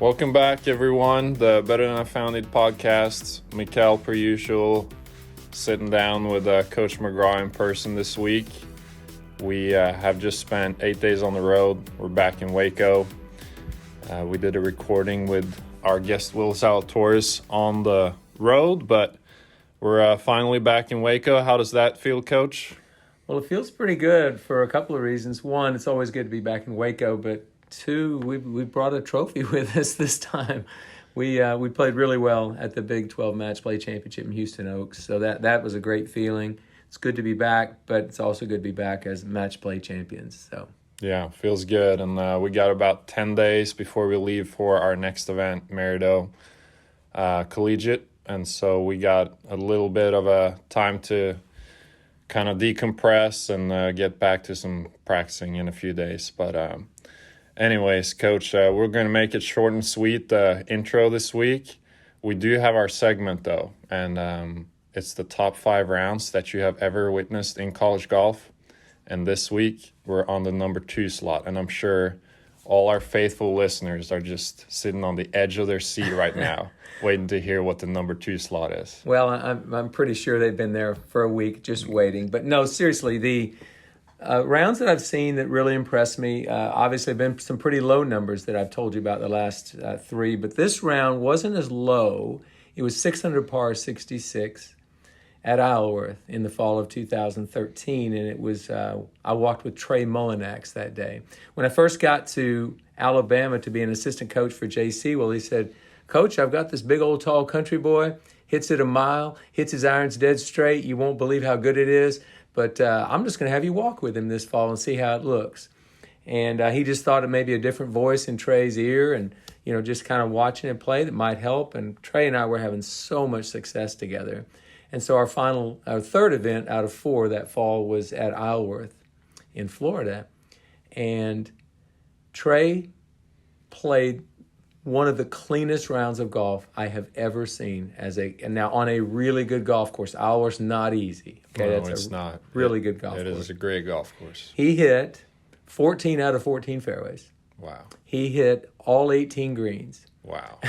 Welcome back, everyone. The Better Than I Found It podcast. Mikkel, per usual, sitting down with Coach McGraw in person this week. We have just spent 8 days on the road. We're back in Waco. We did a recording with our guest, Will Zalatoris, on the road, but we're finally back in Waco. How does that feel, Coach? Well, it feels pretty good for a couple of reasons. One, it's always good to be back in Waco, but two, we brought a trophy with us this time. We played really well at the Big 12 Match Play Championship in Houston Oaks, so that was a great feeling. It's good to be back, but it's also good to be back as match play champions. So yeah, feels good, and we got about 10 days before we leave for our next event, Merido Collegiate, and so we got a little bit of a time to kind of decompress and get back to some practicing in a few days. But anyways, Coach, we're going to make it short and sweet, the intro this week. We do have our segment, though, and it's the top 5 rounds that you have ever witnessed in college golf. And this week, we're on the number 2 slot, and I'm sure all our faithful listeners are just sitting on the edge of their seat right now, waiting to hear what the number 2 slot is. Well, I'm pretty sure they've been there for a week just waiting. But no, seriously, the rounds that I've seen that really impressed me, obviously have been some pretty low numbers that I've told you about the last 3. But this round wasn't as low. It was 600 par 66 at Isleworth in the fall of 2013. And it was, I walked with Trey Mullinax that day. When I first got to Alabama to be an assistant coach for JC, well, he said, "Coach, I've got this big old tall country boy, hits it a mile, hits his irons dead straight. You won't believe how good it is. But I'm just going to have you walk with him this fall and see how it looks." And he just thought it may be a different voice in Trey's ear and, just kind of watching him play that might help. And Trey and I were having so much success together. And so our third event out of 4 that fall was at Isleworth in Florida. And Trey played one of the cleanest rounds of golf I have ever seen and now on a really good golf course. Isleworth's not easy. Okay, No, that's it's not. Really good golf course. It is a great golf course. He hit 14 out of 14 fairways. Wow. He hit all 18 greens. Wow.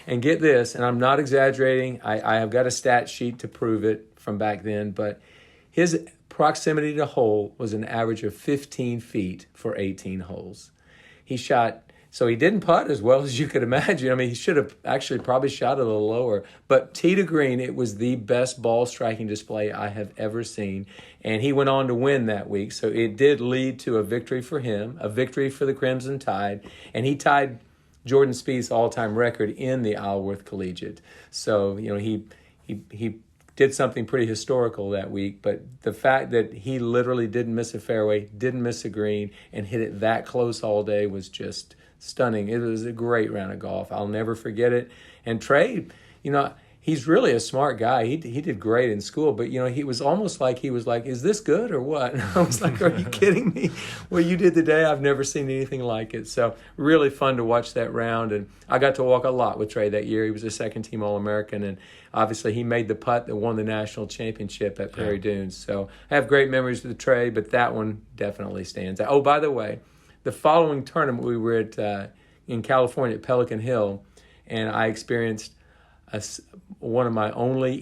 And get this, and I'm not exaggerating, I have got a stat sheet to prove it from back then, but his proximity to hole was an average of 15 feet for 18 holes. He shot, so he didn't putt as well as you could imagine. I mean, he should have actually probably shot a little lower, but tee to green, it was the best ball striking display I have ever seen. And he went on to win that week, so it did lead to a victory for him, a victory for the Crimson Tide, and he tied Jordan Spieth's all-time record in the Isleworth Collegiate. So, he did something pretty historical that week, but the fact that he literally didn't miss a fairway, didn't miss a green, and hit it that close all day was just stunning. It was a great round of golf. I'll never forget it. And Trey, he's really a smart guy. He did great in school, but, he was almost like he was like, "Is this good or what?" And I was like, "Are you kidding me? What you did today, I've never seen anything like it." So really fun to watch that round. And I got to walk a lot with Trey that year. He was a second-team All-American, and obviously he made the putt that won the national championship at Prairie Dunes. So I have great memories with Trey, but that one definitely stands out. Oh, by the way, the following tournament we were at in California at Pelican Hill, and I experienced one of my only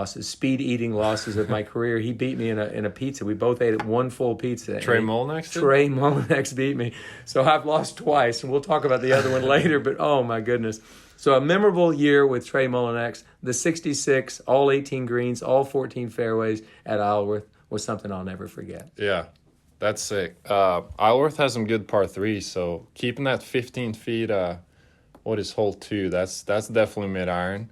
speed eating losses of my career. He beat me in a pizza. We both ate one full pizza. Trey Mullinax? Trey Mullinax beat me. So I've lost twice, and we'll talk about the other one later, but oh my goodness. So a memorable year with Trey Mullinax. The 66, all 18 greens, all 14 fairways at Isleworth was something I'll never forget. Yeah, that's sick. Isleworth has some good par 3s, so keeping that 15 feet, what is hole 2? That's definitely mid-iron.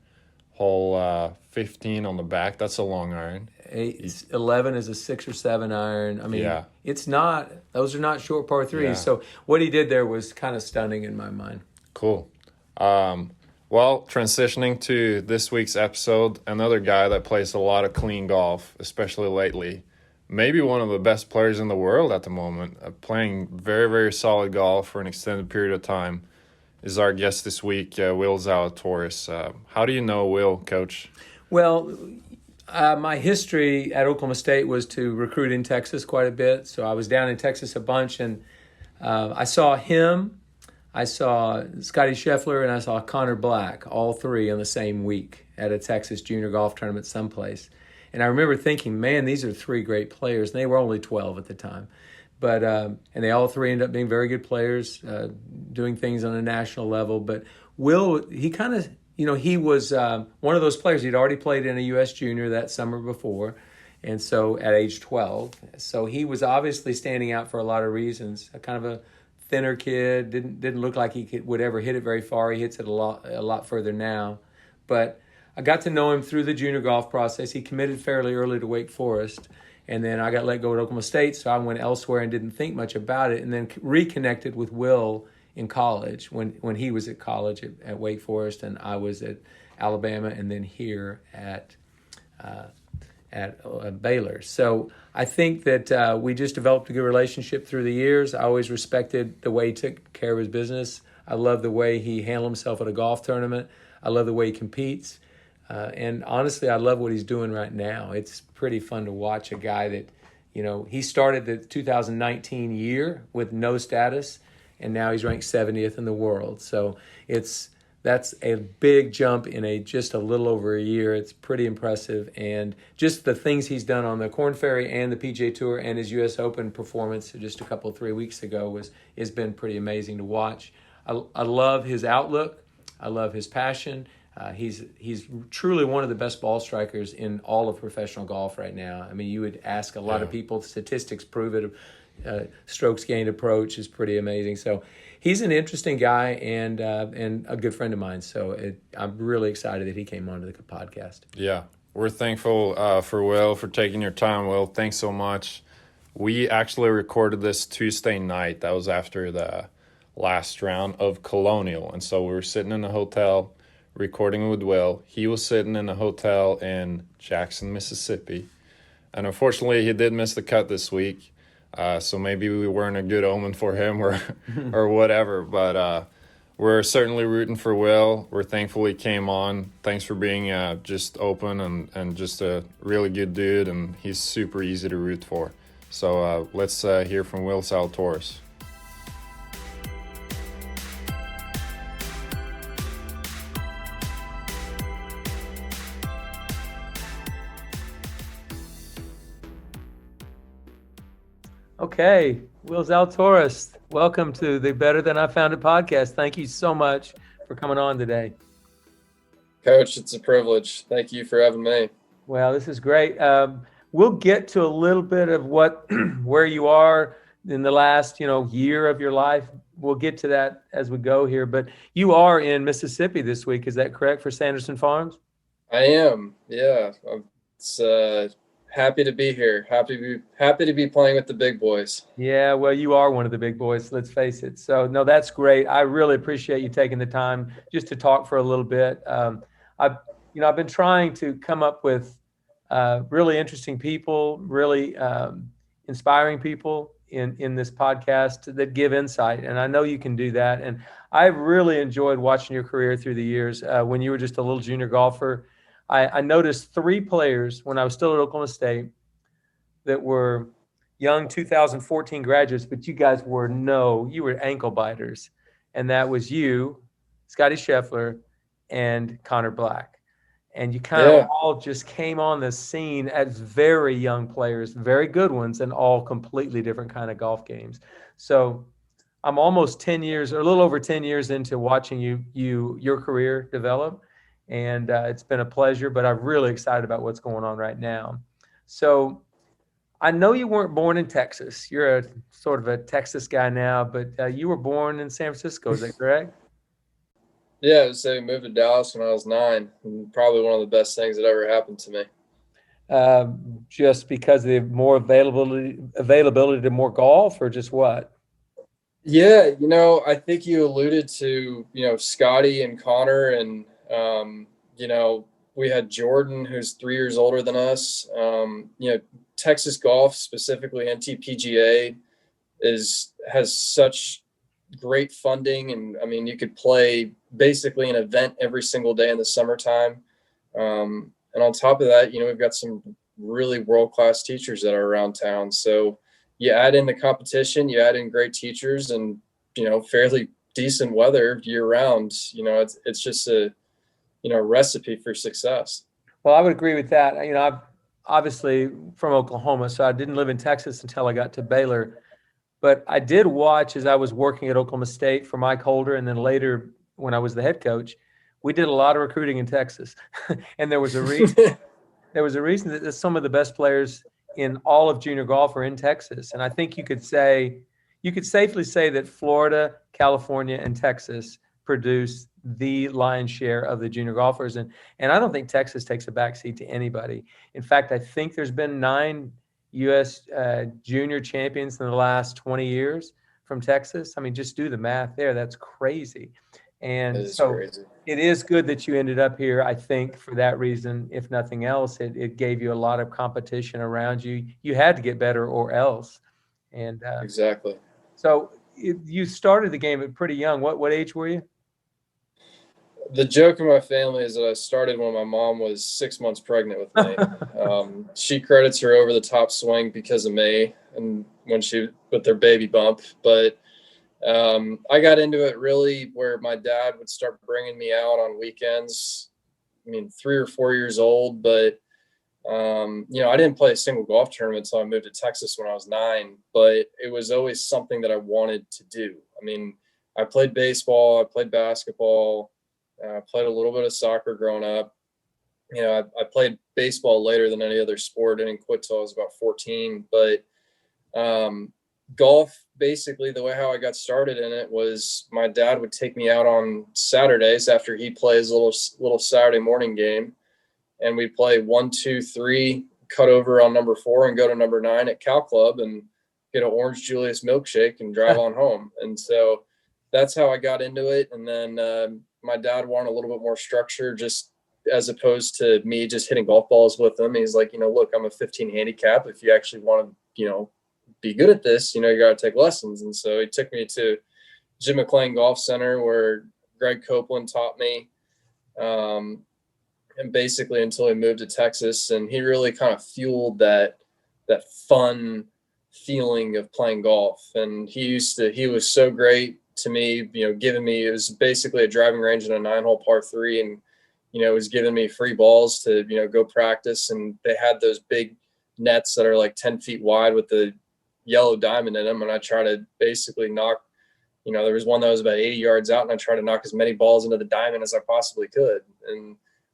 Hole 15 on the back, that's a long iron. 11 is a 6 or 7 iron. I mean, yeah. Those are not short par 3s. Yeah. So what he did there was kind of stunning in my mind. Cool. Well, transitioning to this week's episode, another guy that plays a lot of clean golf, especially lately. Maybe one of the best players in the world at the moment, playing very, very solid golf for an extended period of time, is our guest this week, Will Zalatoris. How do you know Will, Coach? Well, my history at Oklahoma State was to recruit in Texas quite a bit. So I was down in Texas a bunch, and I saw him. I saw Scotty Scheffler and I saw Connor Black, all three in the same week at a Texas junior golf tournament someplace. And I remember thinking, man, these are three great players. And they were only 12 at the time. But and they all three ended up being very good players, doing things on a national level. But Will, he kind of, he was one of those players. He'd already played in a U.S. junior that summer before. And so at age 12. So he was obviously standing out for a lot of reasons. A kind of a thinner kid, didn't look like he would ever hit it very far. He hits it a lot further now. But I got to know him through the junior golf process. He committed fairly early to Wake Forest. And then I got let go at Oklahoma State, so I went elsewhere and didn't think much about it. And then reconnected with Will in college when he was at college at Wake Forest and I was at Alabama and then here at Baylor. So I think that we just developed a good relationship through the years. I always respected the way he took care of his business. I love the way he handled himself at a golf tournament. I love the way he competes. And honestly, I love what he's doing right now. It's pretty fun to watch a guy that, he started the 2019 year with no status, and now he's ranked 70th in the world. So that's a big jump in just a little over a year. It's pretty impressive. And just the things he's done on the Korn Ferry and the PGA Tour and his U.S. Open performance just 3 weeks ago has been pretty amazing to watch. I love his outlook. I love his passion. He's truly one of the best ball strikers in all of professional golf right now. I mean, you would ask a lot of people, statistics prove it. Strokes gained approach is pretty amazing. So he's an interesting guy and a good friend of mine. So I'm really excited that he came onto the podcast. Yeah, we're thankful for Will, for taking your time, Will. Thanks so much. We actually recorded this Tuesday night. That was after the last round of Colonial. And so we were sitting in a hotel recording with Will. He was sitting in a hotel in Jackson, Mississippi. And unfortunately, he did miss the cut this week. So maybe we weren't a good omen for him or whatever. But we're certainly rooting for Will. We're thankful he came on. Thanks for being just open and just a really good dude. And he's super easy to root for. So let's hear from Will Zalatoris. Okay, Will Zalatoris, welcome to the Better Than I Found It podcast. Thank you so much for coming on today. Coach, it's a privilege. Thank you for having me. Well, this is great. We'll get to a little bit of where you are in the last, year of your life. We'll get to that as we go here. But you are in Mississippi this week. Is that correct, for Sanderson Farms? I am. Yeah. It's happy to be here. Happy to be playing with the big boys. Yeah, well, you are one of the big boys, let's face it. So, no, that's great. I really appreciate you taking the time just to talk for a little bit. I've been trying to come up with really interesting people, really inspiring people in this podcast that give insight. And I know you can do that. And I've really enjoyed watching your career through the years. When you were just a little junior golfer, I noticed 3 players when I was still at Oklahoma State that were young 2014 graduates, but you guys were ankle biters. And that was you, Scotty Scheffler, and Connor Black. And you kind of all just came on the scene as very young players, very good ones, and all completely different kind of golf games. So I'm almost 10 years, or a little over 10 years into watching your career develop. And it's been a pleasure, but I'm really excited about what's going on right now. So I know you weren't born in Texas. You're a sort of a Texas guy now, but you were born in San Francisco. Is that correct? Yeah, so we moved to Dallas when I was 9. And probably one of the best things that ever happened to me. Just because of the more availability to more golf, or just what? Yeah, I think you alluded to, Scotty and Connor, and we had Jordan, who's 3 years older than us. Texas golf, specifically NTPGA, has such great funding. And I mean, you could play basically an event every single day in the summertime. And on top of that, we've got some really world-class teachers that are around town. So you add in the competition, you add in great teachers and, fairly decent weather year round, it's just a, recipe for success. Well, I would agree with that. I'm obviously from Oklahoma, so I didn't live in Texas until I got to Baylor. But I did watch as I was working at Oklahoma State for Mike Holder, and then later when I was the head coach, we did a lot of recruiting in Texas. And there was a reason. There was a reason that some of the best players in all of junior golf are in Texas. And I think you could safely say that Florida, California, and Texas produce the lion's share of the junior golfers. And I don't think Texas takes a backseat to anybody. In fact, I think there's been 9 U.S. Junior champions in the last 20 years from Texas. I mean, just do the math there. That's crazy. And so crazy. It is good that you ended up here, I think, for that reason. If nothing else, it gave you a lot of competition around you. You had to get better or else. And exactly. So you started the game at pretty young. What age were you? The joke in my family is that I started when my mom was 6 months pregnant with me. She credits her over the top swing because of me and with their baby bump. But I got into it really where my dad would start bringing me out on weekends. 3 or 4 years old, but I didn't play a single golf tournament until I moved to Texas when I was 9, but it was always something that I wanted to do. I played baseball, I played basketball, I played a little bit of soccer growing up. I played baseball later than any other sport. I didn't quit till I was about 14, but golf, basically the way how I got started in it was my dad would take me out on Saturdays after he plays a little Saturday morning game, and we'd play 1, 2, 3, cut over on number 4 and go to number 9 at Cal Club and get an Orange Julius milkshake and drive on home. And so that's how I got into it. And then my dad wanted a little bit more structure, just as opposed to me just hitting golf balls with him. He's like, look, I'm a 15 handicap. If you actually want to, be good at this, you got to take lessons. And so he took me to Jim McLean Golf Center where Greg Copeland taught me. And basically until he moved to Texas, and he really kind of fueled that fun feeling of playing golf. And he was so great to me, giving me, it was basically a driving range and a 9-hole par 3. And, was giving me free balls to, go practice. And they had those big nets that are like 10 feet wide with the yellow diamond in them. And I try to basically knock, there was one that was about 80 yards out, and I tried to knock as many balls into the diamond as I possibly could.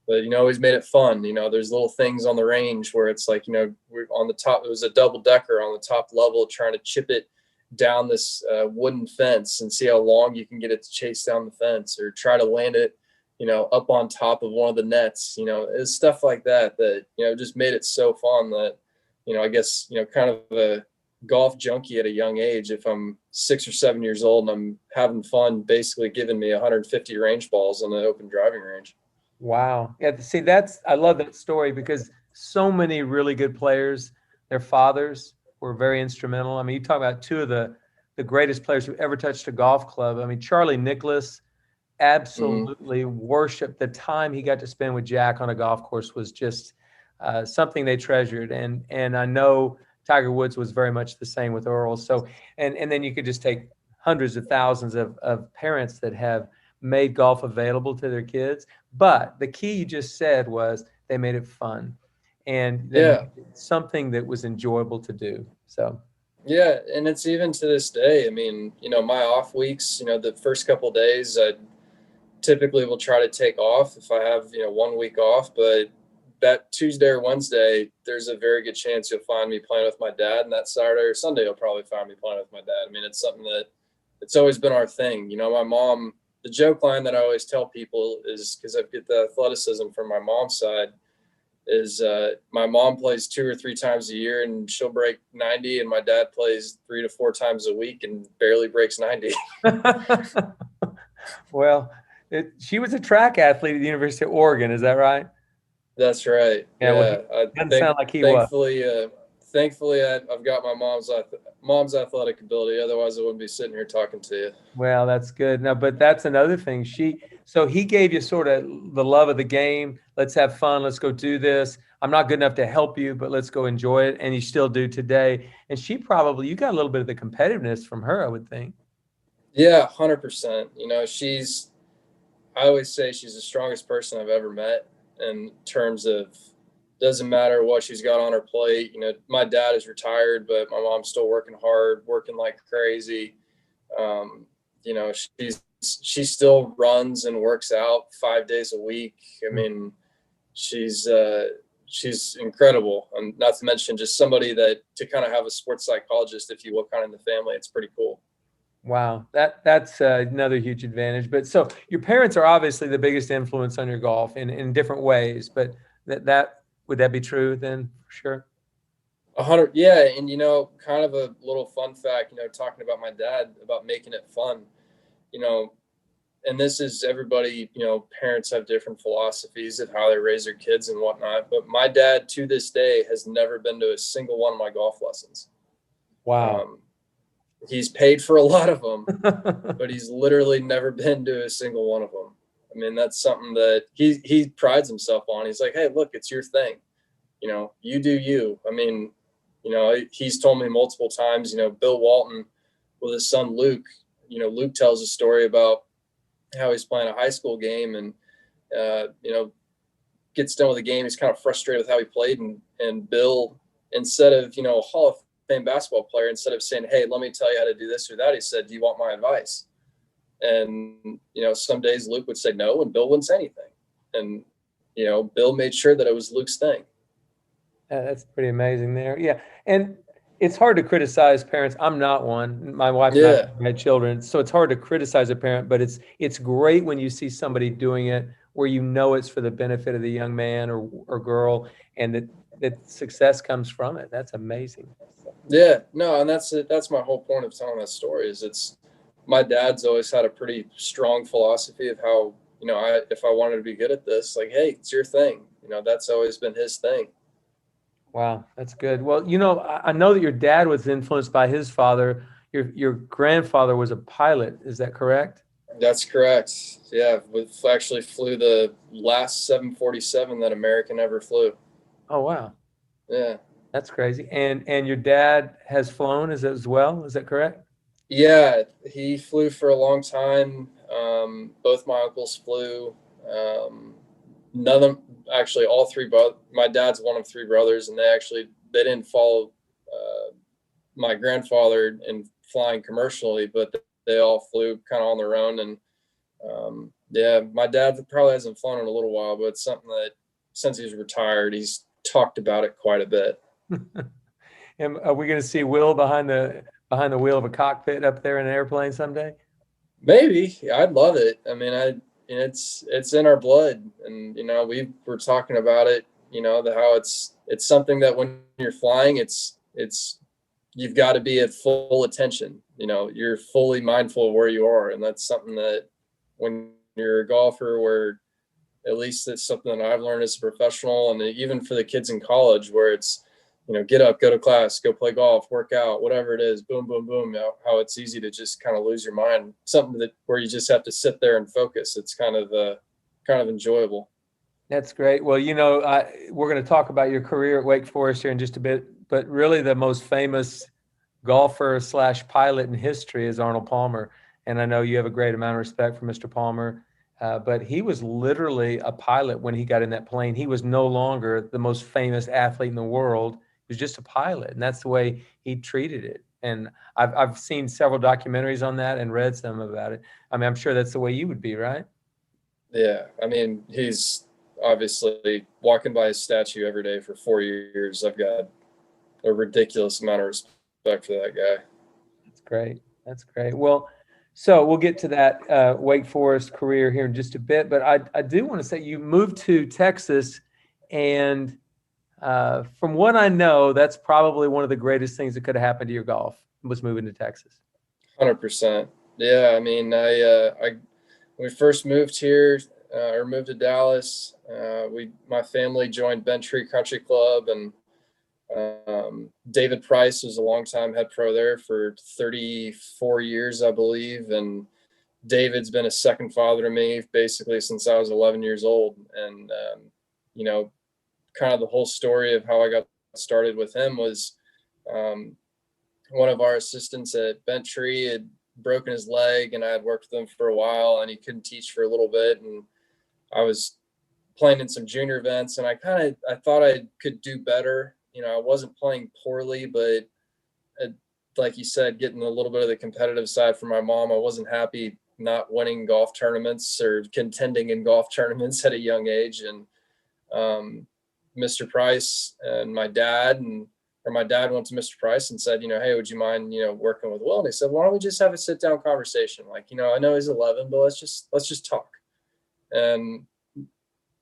But, always made it fun. There's little things on the range where it's like, we're on the top, it was a double decker on the top level, trying to chip it down this wooden fence and see how long you can get it to chase down the fence, or try to land it, up on top of one of the nets. It's stuff like that, just made it so fun that, I guess, kind of a golf junkie at a young age. If I'm 6 or 7 years old and I'm having fun, basically giving me 150 range balls on an open driving range. Wow. Yeah. See, I love that story because so many really good players, their fathers were very instrumental. You talk about 2 of the greatest players who ever touched a golf club. Charlie Nicholas absolutely worshiped the time he got to spend with Jack on a golf course. Was just something they treasured. And I know Tiger Woods was very much the same with Earl. So, and then you could just take hundreds of thousands of parents that have made golf available to their kids. But the key you just said was they made it fun, and something that was enjoyable to do. So yeah, and it's even to this day. My off weeks, the first couple of days, I typically will try to take off if I have 1 week off. But that Tuesday or Wednesday, there's a very good chance you'll find me playing with my dad, and that Saturday or Sunday you'll probably find me playing with my dad. It's something that it's always been our thing. My mom. The joke line that I always tell people is, because I get the athleticism from my mom's side, is my mom plays 2 or 3 times a year and she'll break 90, and my dad plays 3 to 4 times a week and barely breaks 90. Well, she was a track athlete at the University of Oregon. Is that right? That's right. Yeah. Doesn't sound like he was. Thankfully, I've got my mom's athletic ability. Otherwise, I wouldn't be sitting here talking to you. Well, that's good. No, but that's another thing. So he gave you sort of the love of the game. Let's have fun. Let's go do this. I'm not good enough to help you, but let's go enjoy it. And you still do today. And you got a little bit of the competitiveness from her, I would think. Yeah, 100%. I always say she's the strongest person I've ever met in terms of doesn't matter what she's got on her plate. My dad is retired, but my mom's still working hard, working like crazy. Um, she still runs and works out 5 days a week. I mean, she's incredible, and not to mention just somebody that to kind of have a sports psychologist, if you will, kind of in the family. It's pretty cool. Wow, that's another huge advantage. But so your parents are obviously the biggest influence on your golf in different ways. But that would that be true then? For sure. 100, yeah. And kind of a little fun fact, talking about my dad about making it fun, you know, and this is everybody, parents have different philosophies of how they raise their kids and whatnot. But my dad, to this day, has never been to a single one of my golf lessons. Wow. Um, he's paid for a lot of them, but he's literally never been to a single one of them. I mean, that's something that he prides himself on. He's like, hey, look, it's your thing. You do you. I mean, he's told me multiple times, Bill Walton with his son Luke, Luke tells a story about how he's playing a high school game and, gets done with the game. He's kind of frustrated with how he played. And Bill, instead of, a Hall of Fame basketball player, instead of saying, hey, let me tell you how to do this or that, he said, do you want my advice? And, some days Luke would say no, and Bill wouldn't say anything. And, Bill made sure that it was Luke's thing. That's pretty amazing there. Yeah. And it's hard to criticize parents. I'm not one. My wife and I had children, so it's hard to criticize a parent, but it's great when you see somebody doing it where it's for the benefit of the young man or girl, and that success comes from it. That's amazing. Yeah, no, and that's my whole point of telling that story is it's my dad's always had a pretty strong philosophy of how, if I wanted to be good at this, like, hey, it's your thing. That's always been his thing. Wow, that's good. Well, I know that your dad was influenced by his father. Your grandfather was a pilot. Is that correct? That's correct. Yeah, we actually flew the last 747 that American ever flew. Oh, wow. Yeah. That's crazy. And your dad has flown as well? Is that correct? Yeah, he flew for a long time. Both my uncles flew. None of them, actually, all three brothers. My dad's one of three brothers, and they didn't follow my grandfather in flying commercially, but they all flew kind of on their own. And yeah, my dad probably hasn't flown in a little while, but it's something that since he's retired, he's talked about it quite a bit. And are we going to see Will behind the wheel of a cockpit up there in an airplane someday? Maybe. I'd love it. I mean, it's in our blood, and we were talking about it. How it's something that when you're flying, it's you've got to be at full attention. You're fully mindful of where you are, and that's something that when you're a golfer, where at least it's something that I've learned as a professional, and even for the kids in college, where it's get up, go to class, go play golf, work out, whatever it is, boom, boom, boom. How it's easy to just kind of lose your mind. Something that where you just have to sit there and focus. It's kind of enjoyable. That's great. Well, we're going to talk about your career at Wake Forest here in just a bit, but really the most famous golfer / pilot in history is Arnold Palmer. And I know you have a great amount of respect for Mr. Palmer, but he was literally a pilot when he got in that plane. He was no longer the most famous athlete in the world. He was just a pilot, and that's the way he treated it. And I've seen several documentaries on that and read some about it. I mean, I'm sure that's the way you would be, right? Yeah. I mean, he's obviously walking by his statue every day for 4 years. I've got a ridiculous amount of respect for that guy. That's great. That's great. Well, so we'll get to that Wake Forest career here in just a bit, but I do want to say you moved to Texas, and from what I know, that's probably one of the greatest things that could have happened to your golf was moving to Texas. 100%. Yeah. I mean, when we first moved here, or moved to Dallas, my family joined Bent Tree Country Club, and David Price was a longtime head pro there for 34 years, I believe. And David's been a second father to me basically since I was 11 years old. And, kind of the whole story of how I got started with him was one of our assistants at Bent Tree had broken his leg, and I had worked with him for a while, and he couldn't teach for a little bit. And I was playing in some junior events, and I thought I could do better. You know, I wasn't playing poorly, but like you said, getting a little bit of the competitive side from my mom, I wasn't happy not winning golf tournaments or contending in golf tournaments at a young age. And Mr. Price and my dad went to Mr. Price and said, you know, hey, would you mind, you know, working with Will? And he said, why don't we just have a sit down conversation? Like, you know, I know he's 11, but let's just talk. And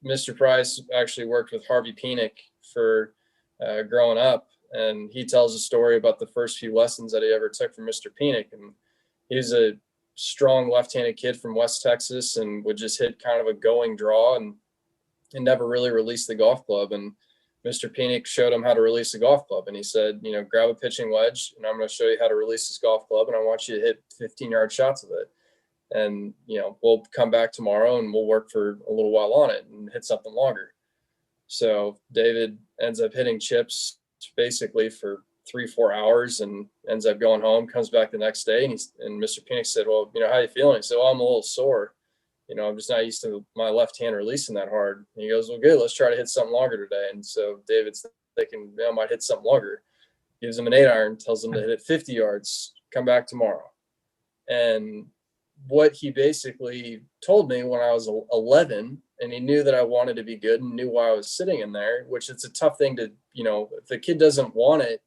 Mr. Price actually worked with Harvey Penick for growing up. And he tells a story about the first few lessons that he ever took from Mr. Penick. And he was a strong left-handed kid from West Texas and would just hit kind of a going draw and never really released the golf club. And Mr. Penick showed him how to release a golf club. And he said, you know, grab a pitching wedge and I'm going to show you how to release this golf club. And I want you to hit 15-yard shots with it. And, you know, we'll come back tomorrow and we'll work for a little while on it and hit something longer. So David ends up hitting chips basically for 3-4 hours and ends up going home, comes back the next day. And Mr. Penick said, well, you know, how are you feeling? He said, well, I'm a little sore. You know, I'm just not used to my left hand releasing that hard. And he goes, well, good, let's try to hit something longer today. And so David's thinking, I might hit something longer. Gives him an 8-iron, tells him to hit it 50 yards, come back tomorrow. And what he basically told me when I was 11, and he knew that I wanted to be good and knew why I was sitting in there, which it's a tough thing to, you know, if the kid doesn't want it,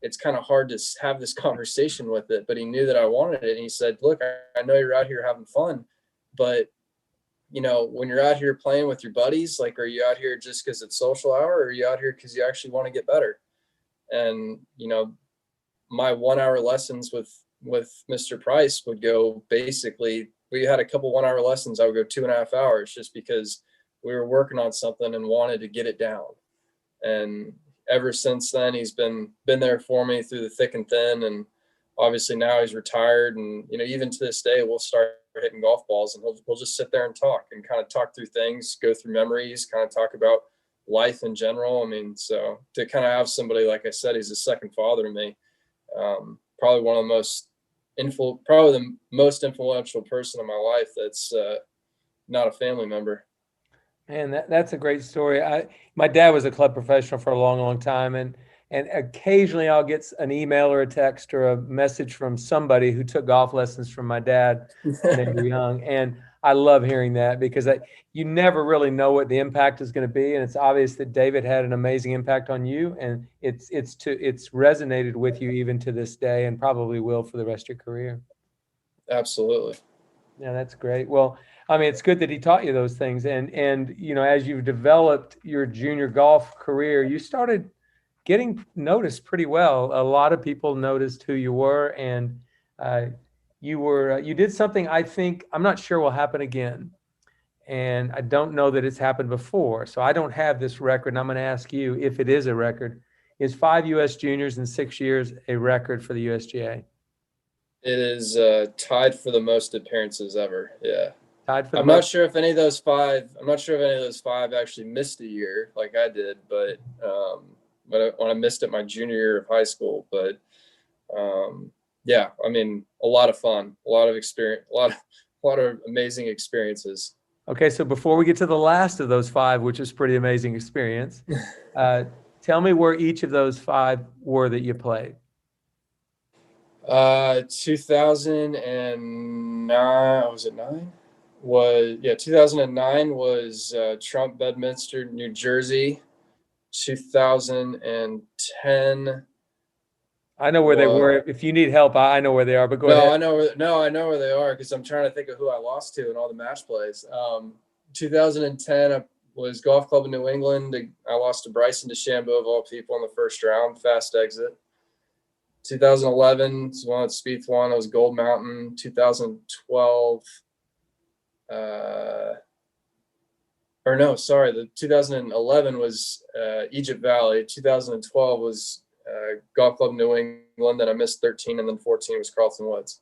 it's kind of hard to have this conversation with it, but he knew that I wanted it. And he said, look, I know you're out here having fun, but you know, when you're out here playing with your buddies, like, are you out here just because it's social hour, or are you out here because you actually want to get better? And, you know, my 1-hour lessons with Mr. Price would go basically, we had a couple 1-hour lessons. I would go 2.5 hours just because we were working on something and wanted to get it down. And ever since then, he's been there for me through the thick and thin. And obviously now he's retired. And, you know, even to this day, we'll start hitting golf balls and we'll just sit there and talk and kind of talk through things, go through memories, kind of talk about life in general. I mean, so to kind of have somebody, like I said, he's a second father to me. Probably one of the most influential person in my life that's not a family member. Man, that's a great story. My dad was a club professional for a long, long time, and occasionally I'll get an email or a text or a message from somebody who took golf lessons from my dad when they were young, and I love hearing that because you never really know what the impact is going to be, and it's obvious that David had an amazing impact on you, and it's resonated with you even to this day, and probably will for the rest of your career. Absolutely. Yeah, that's great. Well, I mean, it's good that he taught you those things, and you know, as you've developed your junior golf career, you started getting noticed pretty well. A lot of people noticed who you were, and you did something I'm not sure will happen again. And I don't know that it's happened before. So I don't have this record. And I'm going to ask you if it is a record. Is 5 U.S. juniors in 6 years a record for the USGA? It is tied for the most appearances ever. Yeah. Tied for the I'm not sure if any of those five actually missed a year like I did, but when I missed it my junior year of high school. But yeah, I mean, a lot of fun, a lot of experience, a lot of amazing experiences. Okay, so before we get to the last of those 5, which is pretty amazing experience, tell me where each of those 5 were that you played. 2009, was it 9? 2009 was Trump, Bedminster, New Jersey. 2010. I know where they were. If you need help, I know where they are, but go ahead. I know where they are because I'm trying to think of who I lost to in all the match plays. 2010 was Golf Club in New England. I lost to Bryson DeChambeau of all people in the first round, fast exit. 2011 was one at Spieth won. It was Gold Mountain. 2012. The 2011 was Egypt Valley. 2012 was Golf Club New England. Then I missed 13, and then 14 was Carlton Woods.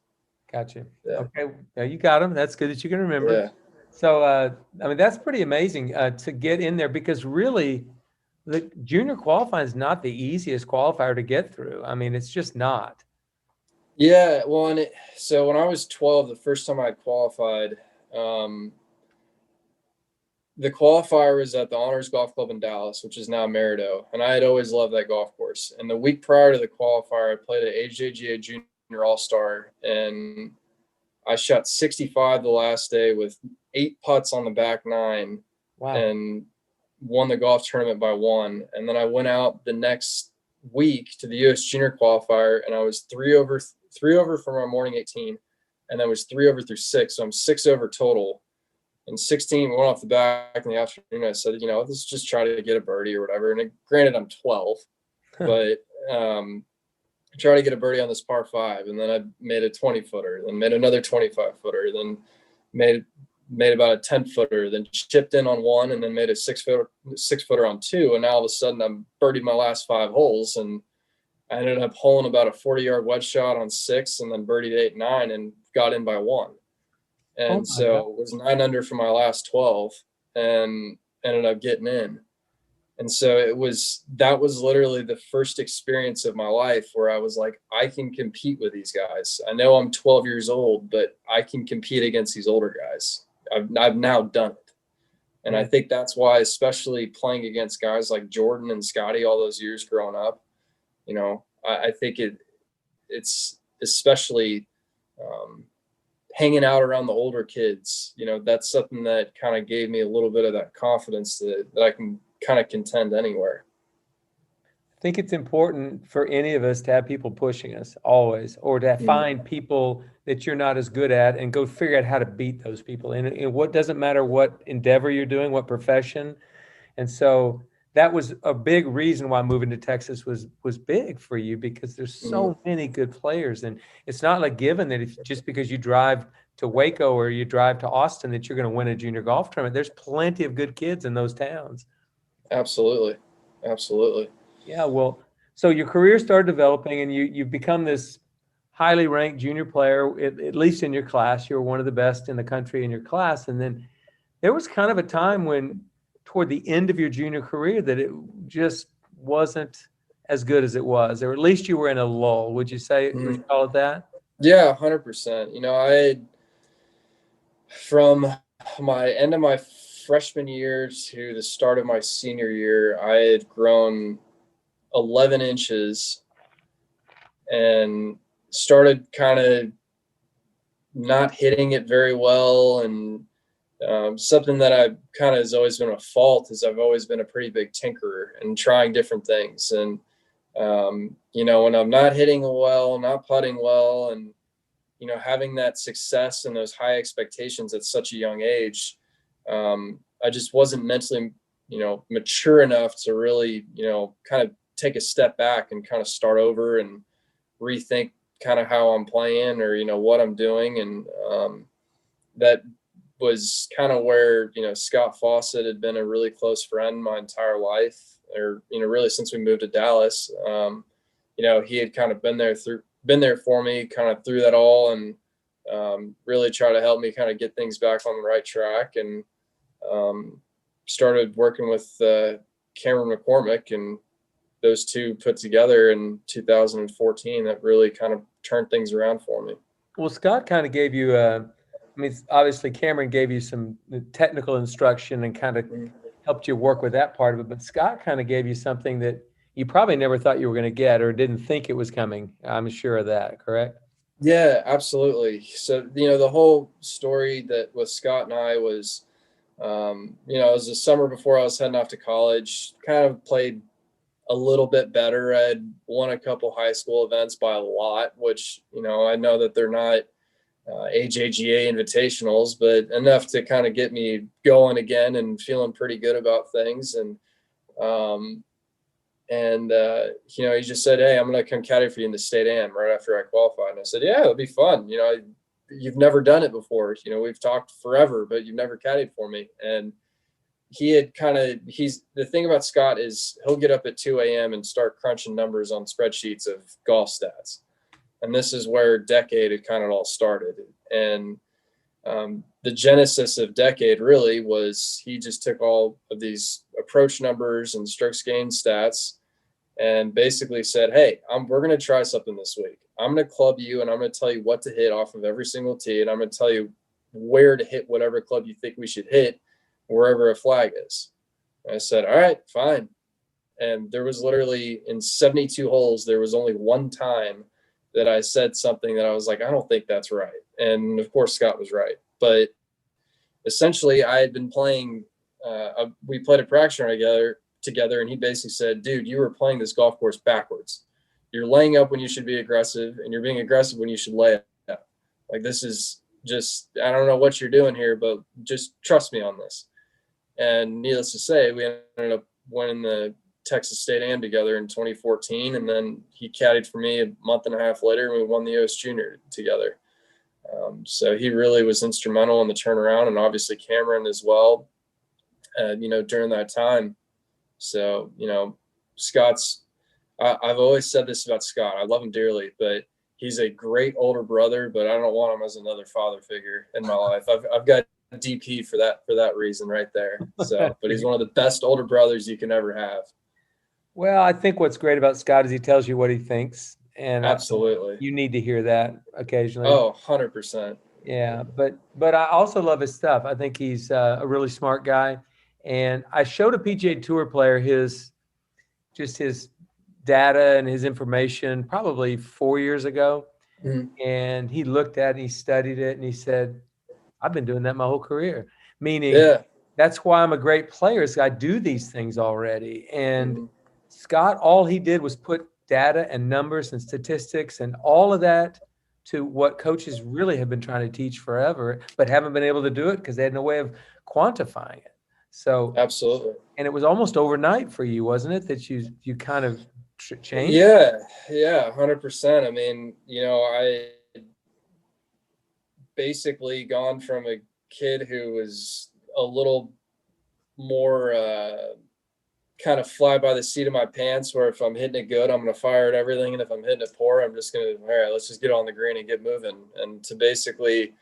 Gotcha. Yeah. Okay, yeah, you got them. That's good that you can remember. Yeah. So, I mean, that's pretty amazing to get in there because really, the junior qualifying is not the easiest qualifier to get through. I mean, it's just not. Yeah, well, so when I was 12, the first time I qualified, the qualifier was at the Honors Golf Club in Dallas, which is now Maridoe, and I had always loved that golf course. And the week prior to the qualifier, I played at AJGA Junior All-Star, and I shot 65 the last day with 8 putts on the back nine. Wow. And won the golf tournament by 1. And then I went out the next week to the U.S. Junior Qualifier, and I was 3 over for my morning 18, and then was 3 over through 6. So I'm 6 over total. And 16 went off the back in the afternoon. I said, let's just try to get a birdie or whatever. And granted, I'm 12, but try to get a birdie on this par 5. And then I made a 20-footer, then made another 25-footer, then made about a 10-footer, then chipped in on 1, and then made a 6-footer on 2. And now all of a sudden I'm birdied my last 5 holes, and I ended up holing about a 40-yard wedge shot on 6, and then birdied 8, 9, and got in by 1. And so it was 9 under for my last 12, and ended up getting in. And so that was literally the first experience of my life where I was like, I can compete with these guys. I know I'm 12 years old, but I can compete against these older guys. I've now done it. And I think that's why, especially playing against guys like Jordan and Scotty all those years growing up, I think it's especially hanging out around the older kids, that's something that kind of gave me a little bit of that confidence that I can kind of contend anywhere. I think it's important for any of us to have people pushing us always, or to find people that you're not as good at and go figure out how to beat those people. And what doesn't matter what endeavor you're doing, what profession. And so that was a big reason why moving to Texas was big for you, because there's so many good players. And it's not like given that if just because you drive to Waco or you drive to Austin that you're going to win a junior golf tournament. There's plenty of good kids in those towns. Absolutely. Yeah, well, so your career started developing, and you've become this highly ranked junior player, at least in your class. You were one of the best in the country in your class. And then there was kind of a time when, toward the end of your junior career, that it just wasn't as good as it was, or at least you were in a lull. Would you would you call it that? Yeah, 100%. I had, from my end of my freshman year to the start of my senior year, I had grown 11 inches and started kind of not hitting it very well. And something that I kind of has always been a fault is I've always been a pretty big tinkerer and trying different things. And, when I'm not hitting well, not putting well, and, having that success and those high expectations at such a young age, I just wasn't mentally, mature enough to really, kind of take a step back and kind of start over and rethink kind of how I'm playing or, what I'm doing. And that was kind of where, Scott Fawcett had been a really close friend my entire life, or, really since we moved to Dallas. He had kind of been there for me kind of through that all, and really try to help me kind of get things back on the right track. And started working with Cameron McCormick, and those two put together in 2014 that really kind of turned things around for me. Well, Scott kind of gave you obviously Cameron gave you some technical instruction and kind of helped you work with that part of it, but Scott kind of gave you something that you probably never thought you were going to get, or didn't think it was coming. I'm sure of that, correct? Yeah, absolutely. So, the whole story that with Scott and I was, it was the summer before I was heading off to college, kind of played a little bit better. I had won a couple high school events by a lot, which, I know that they're not AJGA invitationals, but enough to kind of get me going again and feeling pretty good about things. And, he just said, "Hey, I'm going to come caddy for you in the state am right after I qualified." And I said, "Yeah, it'll be fun. You've never done it before. We've talked forever, but you've never caddied for me." And he had the thing about Scott is he'll get up at 2 a.m. and start crunching numbers on spreadsheets of golf stats. And this is where Decade had kind of all started. And the genesis of Decade really was he just took all of these approach numbers and strokes gained stats and basically said, hey, we're going to try something this week. I'm going to club you, and I'm going to tell you what to hit off of every single tee, and I'm going to tell you where to hit whatever club you think we should hit wherever a flag is. And I said, all right, fine. And there was literally, in 72 holes, there was only one time that I said something that I was like, I don't think that's right. And of course, Scott was right. But essentially, I had been playing, we played a practice round together, and he basically said, dude, you were playing this golf course backwards. You're laying up when you should be aggressive, and you're being aggressive when you should lay up. Like, this is just, I don't know what you're doing here, but just trust me on this. And needless to say, we ended up winning the Texas State Am together in 2014, and then he caddied for me a month and a half later, and we won the U.S. Junior together. So he really was instrumental in the turnaround, and obviously Cameron as well, during that time. So, Scott's, I've always said this about Scott. I love him dearly, but he's a great older brother, but I don't want him as another father figure in my life. I've got DP for that reason right there. So, but he's one of the best older brothers you can ever have. Well, I think what's great about Scott is he tells you what he thinks, and absolutely, you need to hear that occasionally. Oh, 100%. Yeah, but I also love his stuff. I think he's a really smart guy. And I showed a PGA Tour player his data and his information probably 4 years ago. Mm-hmm. And he looked at it, and he studied it, and he said, I've been doing that my whole career. Meaning, that's why I'm a great player, is I do these things already. And Scott, all he did was put data and numbers and statistics and all of that to what coaches really have been trying to teach forever, but haven't been able to do it because they had no way of quantifying it. So absolutely. And it was almost overnight for you, wasn't it, that you kind of changed? Yeah, 100%. I mean, I basically gone from a kid who was a little more kind of fly by the seat of my pants, where if I'm hitting it good, I'm going to fire at everything. And if I'm hitting it poor, I'm just going to, all right, let's just get on the green and get moving. And to basically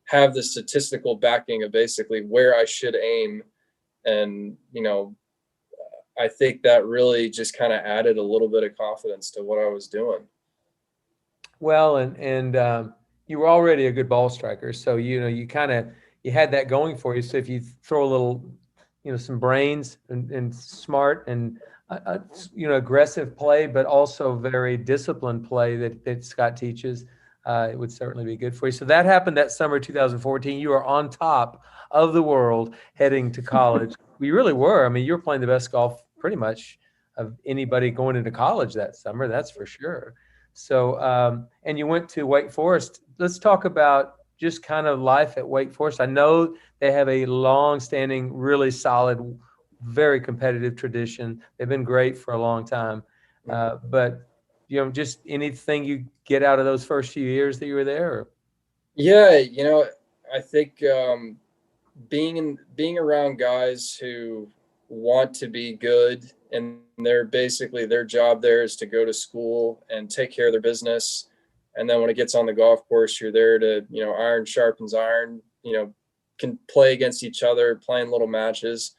have the statistical backing of basically where I should aim. And, I think that really just kind of added a little bit of confidence to what I was doing. Well, and you were already a good ball striker. So, you had that going for you. So if you throw a little, some brains and smart and, aggressive play, but also very disciplined play that Scott teaches, it would certainly be good for you. So that happened that summer, 2014. You were on top of the world heading to college. We really were. I mean, you were playing the best golf pretty much of anybody going into college that summer. That's for sure. So, and you went to Wake Forest. Let's talk about just kind of life at Wake Forest. I know they have a long-standing, really solid, very competitive tradition. They've been great for a long time. But, just anything you get out of those first few years that you were there? Or? Yeah, I think being around guys who want to be good, and their job there is to go to school and take care of their business. And then when it gets on the golf course, you're there to, iron sharpens iron, can play against each other, playing little matches.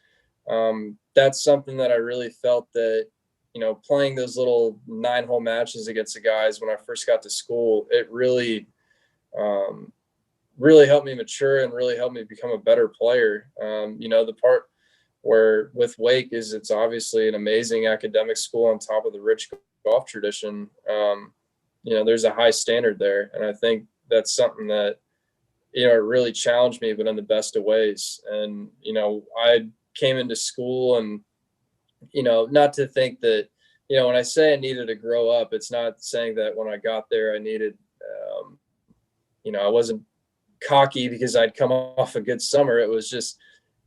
That's something that I really felt that, playing those little 9-hole matches against the guys when I first got to school, it really helped me mature and really helped me become a better player. The part where with Wake is it's obviously an amazing academic school on top of the rich golf tradition. There's a high standard there. And I think that's something that, it really challenged me, but in the best of ways. And, I came into school and, not to think that, when I say I needed to grow up, it's not saying that when I got there, I needed, I wasn't cocky because I'd come off a good summer. It was just,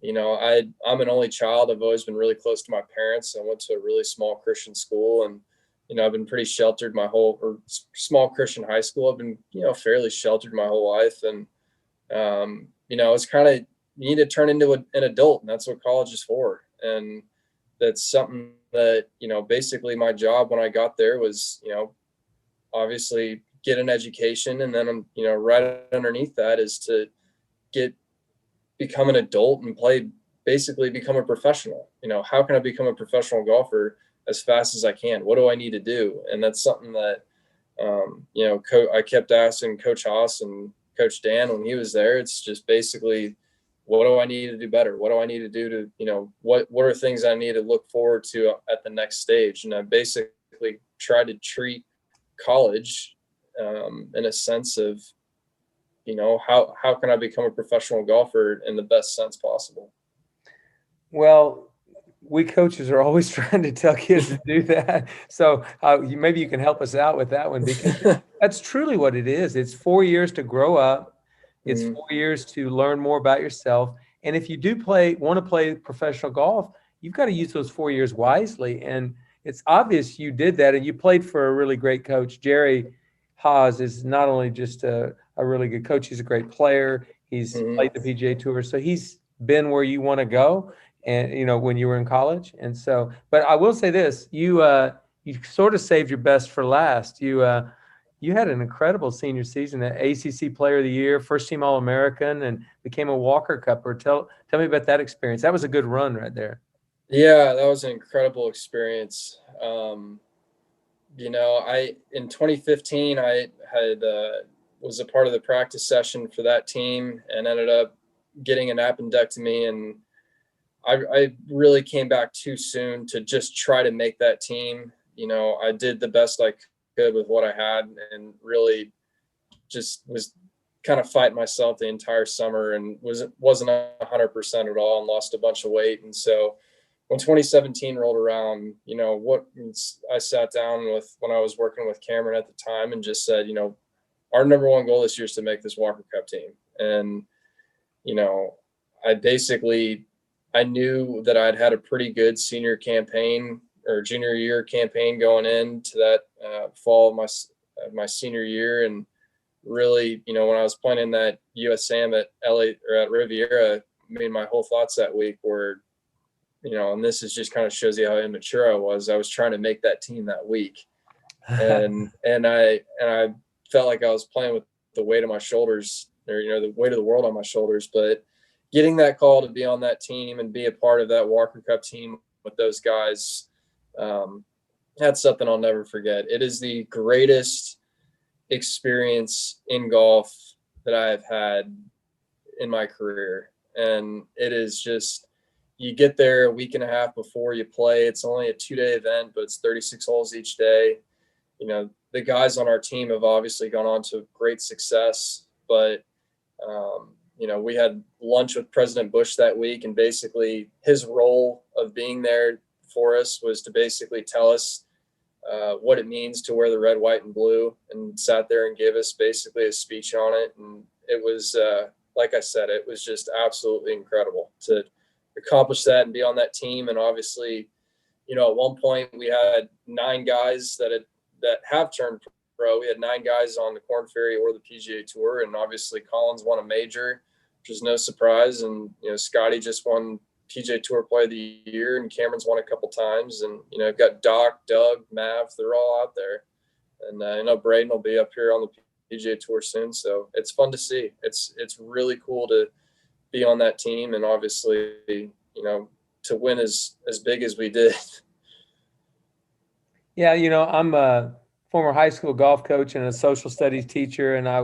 I'm an only child. I've always been really close to my parents. I went to a really small Christian school, and, I've been pretty sheltered small Christian high school. I've been, fairly sheltered my whole life. And, it's kind of, you need to turn into an adult, and that's what college is for. And that's something that, basically my job when I got there was, obviously get an education. And then, right underneath that is to become an adult and become a professional. How can I become a professional golfer? as fast as I can. What do I need to do? And that's something that, I kept asking Coach Haas and Coach Dan when he was there. It's just basically, what do I need to do better? What do I need to do to, what are things I need to look forward to at the next stage? And I basically try to treat college in a sense of, how can I become a professional golfer in the best sense possible? Well, we coaches are always trying to tell kids to do that. So maybe you can help us out with that one, because that's truly what it is. It's 4 years to grow up. It's 4 years to learn more about yourself. And if you do want to play professional golf, you've got to use those 4 years wisely. And it's obvious you did that, and you played for a really great coach. Jerry Haas is not only just a really good coach, he's a great player. He's played the PGA Tour. So he's been where you want to go, and when you were in college. And so, but I will say this, you sort of saved your best for last. You had an incredible senior season, an ACC Player of the Year, first team All-American, and became a Walker Cupper. Tell me about that experience. That was a good run right there. Yeah, that was an incredible experience. In 2015, I had was a part of the practice session for that team and ended up getting an appendectomy, and I really came back too soon to just try to make that team. I did the best I could with what I had, and really just was kind of fighting myself the entire summer, and wasn't 100% at all, and lost a bunch of weight. And so when 2017 rolled around, I sat down with, when I was working with Cameron at the time, and just said, our number one goal this year is to make this Walker Cup team. And, I knew that I'd had a pretty good senior campaign or junior year campaign going into that fall of my senior year. And really, when I was playing in that USAM at LA or at Riviera, my whole thoughts that week were, and this is just kind of shows you how immature I was. I was trying to make that team that week. And I felt like I was playing with the weight of my shoulders, or, the weight of the world on my shoulders. But getting that call to be on that team and be a part of that Walker Cup team with those guys, that's something I'll never forget. It is the greatest experience in golf that I have had in my career. And it is just, you get there a week and a half before you play. It's only a 2-day event, but it's 36 holes each day. The guys on our team have obviously gone on to great success, but we had lunch with President Bush that week, and basically his role of being there for us was to basically tell us what it means to wear the red, white, and blue, and sat there and gave us basically a speech on it. And it was, like I said, it was just absolutely incredible to accomplish that and be on that team. And obviously, at one point we had 9 guys that have turned pro. We had 9 guys on the Korn Ferry or the PGA Tour, and obviously Collins won a major, which was no surprise. And Scotty just won PGA Tour Player of the Year, and Cameron's won a couple times. And I've got Doc, Doug, Mav, they're all out there. And I know Braden will be up here on the PGA Tour soon, so it's fun to see. It's really cool to be on that team, and obviously to win as big as we did. Yeah, I'm a former high school golf coach and a social studies teacher, and I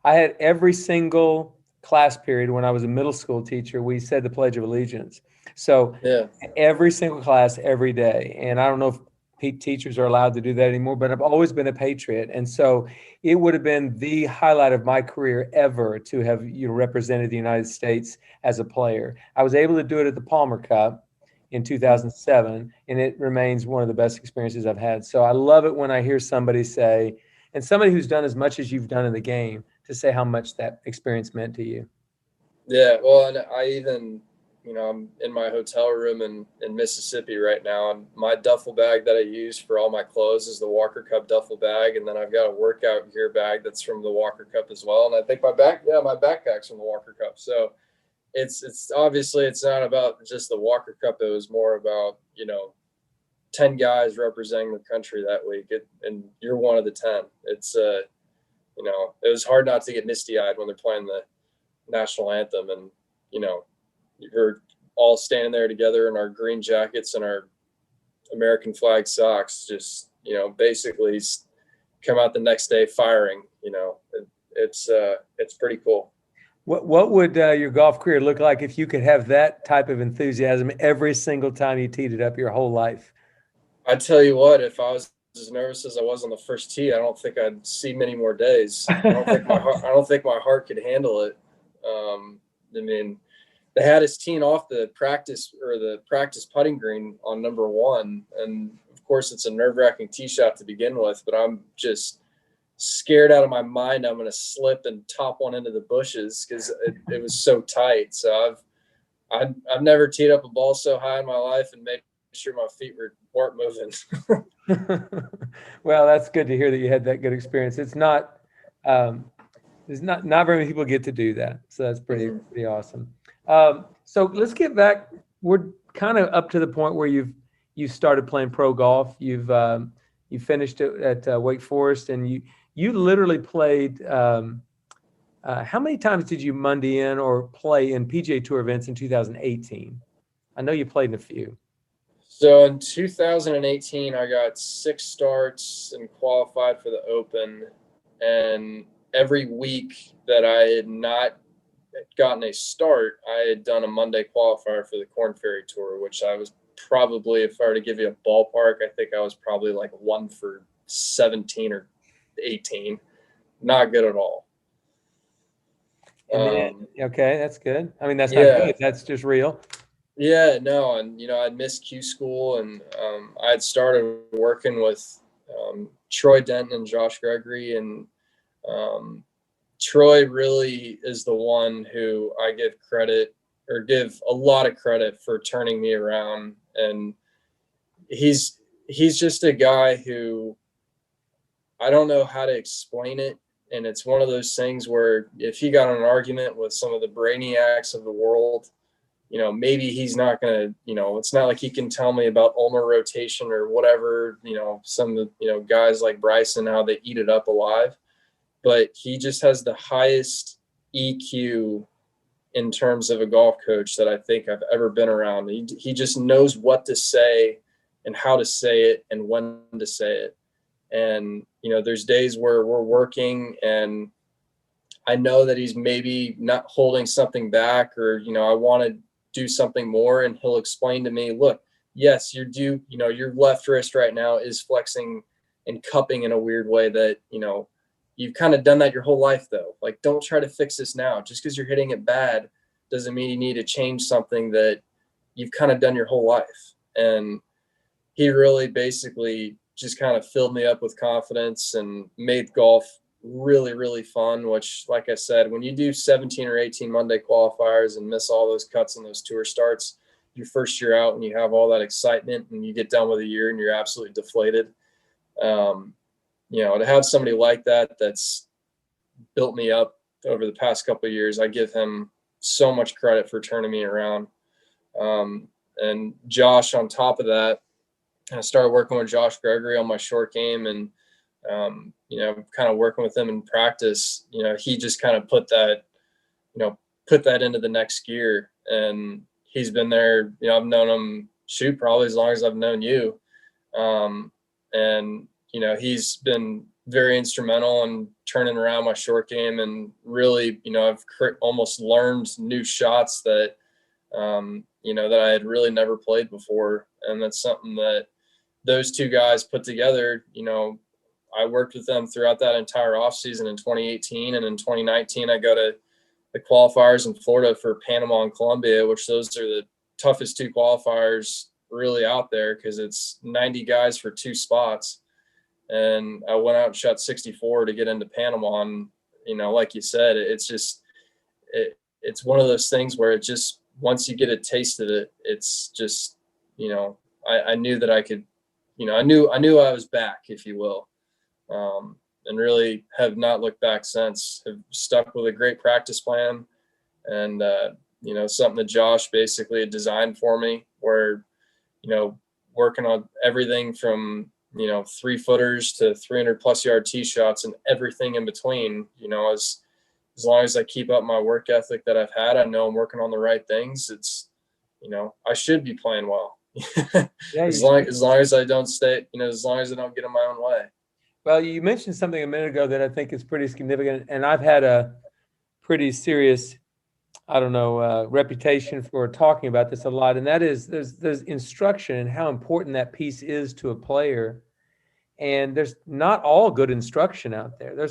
had every single class period when I was a middle school teacher, we said the Pledge of Allegiance. So Yeah, every single class, every day. And I don't know if teachers are allowed to do that anymore, but I've always been a patriot. And so it would have been the highlight of my career ever to have represented the United States as a player. I was able to do it at the Palmer Cup in 2007, and it remains one of the best experiences I've had. So I love it when I hear somebody say, and somebody who's done as much as you've done in the game, to say how much that experience meant to you. Yeah, well, and I even, I'm in my hotel room in Mississippi right now, and my duffel bag that I use for all my clothes is the Walker Cup duffel bag, and then I've got a workout gear bag that's from the Walker Cup as well. And I think my backpack's from the Walker Cup. So it's obviously it's not about just the Walker Cup. It was more about 10 guys representing the country that week, and you're one of the 10. It's it was hard not to get misty-eyed when they're playing the national anthem, and you're all standing there together in our green jackets and our American flag socks, just, basically come out the next day firing. It's pretty cool. What would your golf career look like if you could have that type of enthusiasm every single time you teed it up your whole life? I tell you what, if I was as nervous as I was on the first tee, I don't think I'd see many more days. I don't think my heart could handle it. I mean, they had us teeing off the practice putting green on number one, and of course it's a nerve-wracking tee shot to begin with, but I'm just scared out of my mind I'm going to slip and top one into the bushes because it was so tight. So I've never teed up a ball so high in my life and made sure my feet weren't moving. Well, that's good to hear that you had that good experience. It's not very many people get to do that, so that's pretty awesome. So let's get back. We're kind of up to the point where you've started playing pro golf. You finished it at Wake Forest, and you literally played. How many times did you Monday in or play in PGA Tour events in 2018? I know you played in a few. So in 2018, I got 6 starts and qualified for the Open. And every week that I had not gotten a start, I had done a Monday qualifier for the Korn Ferry Tour, which I was probably, if I were to give you a ballpark, I think I was probably like 1 for 17 or 18. Not good at all. Okay, that's good. I mean, that's not good. That's just real. Yeah, no, and I'd missed Q school, and I had started working with Troy Denton and Josh Gregory, and Troy really is the one who I give a lot of credit for turning me around, and he's just a guy who, I don't know how to explain it, and it's one of those things where if he got in an argument with some of the brainiacs of the world, maybe he's not going to, it's not like he can tell me about ulnar rotation or whatever, some of the, guys like Bryson, how they eat it up alive. But he just has the highest EQ in terms of a golf coach that I think I've ever been around. He just knows what to say and how to say it and when to say it. And, there's days where we're working and I know that he's maybe not holding something back, or, I want to do something more, and he'll explain to me, look, yes, your left wrist right now is flexing and cupping in a weird way that, you've kind of done that your whole life though. Like, don't try to fix this now. Just because you're hitting it bad doesn't mean you need to change something that you've kind of done your whole life. And he really basically just kind of filled me up with confidence and made golf really, really fun, which, like I said, when you do 17 or 18 Monday qualifiers and miss all those cuts and those tour starts, your first year out and you have all that excitement and you get done with a year and you're absolutely deflated. To have somebody like that that's built me up over the past couple of years, I give him so much credit for turning me around. And Josh, on top of that, I started working with Josh Gregory on my short game, and kind of working with him in practice, he just kind of put that into the next gear. And he's been there, I've known him probably as long as I've known you. And he's been very instrumental in turning around my short game, and really, I've almost learned new shots that, that I had really never played before. And that's something that those two guys put together. I worked with them throughout that entire offseason in 2018. And in 2019, I go to the qualifiers in Florida for Panama and Colombia, which those are the toughest 2 qualifiers really out there, because it's 90 guys for 2 spots. And I went out and shot 64 to get into Panama. And, like you said, it's just, it's one of those things where it just, once you get a taste of it, it's just, I knew that I could, I knew I was back, if you will. And really have not looked back since. Have stuck with a great practice plan, and something that Josh basically had designed for me, where working on everything from 3-footers to 300+ yard tee shots and everything in between. As long as I keep up my work ethic that I've had, I know I'm working on the right things. It's I should be playing well. Yeah. as long as I don't stay, as long as I don't get in my own way. Well, you mentioned something a minute ago that I think is pretty significant, and I've had a pretty serious, reputation for talking about this a lot, and that is there's instruction and how important that piece is to a player. And there's not all good instruction out there.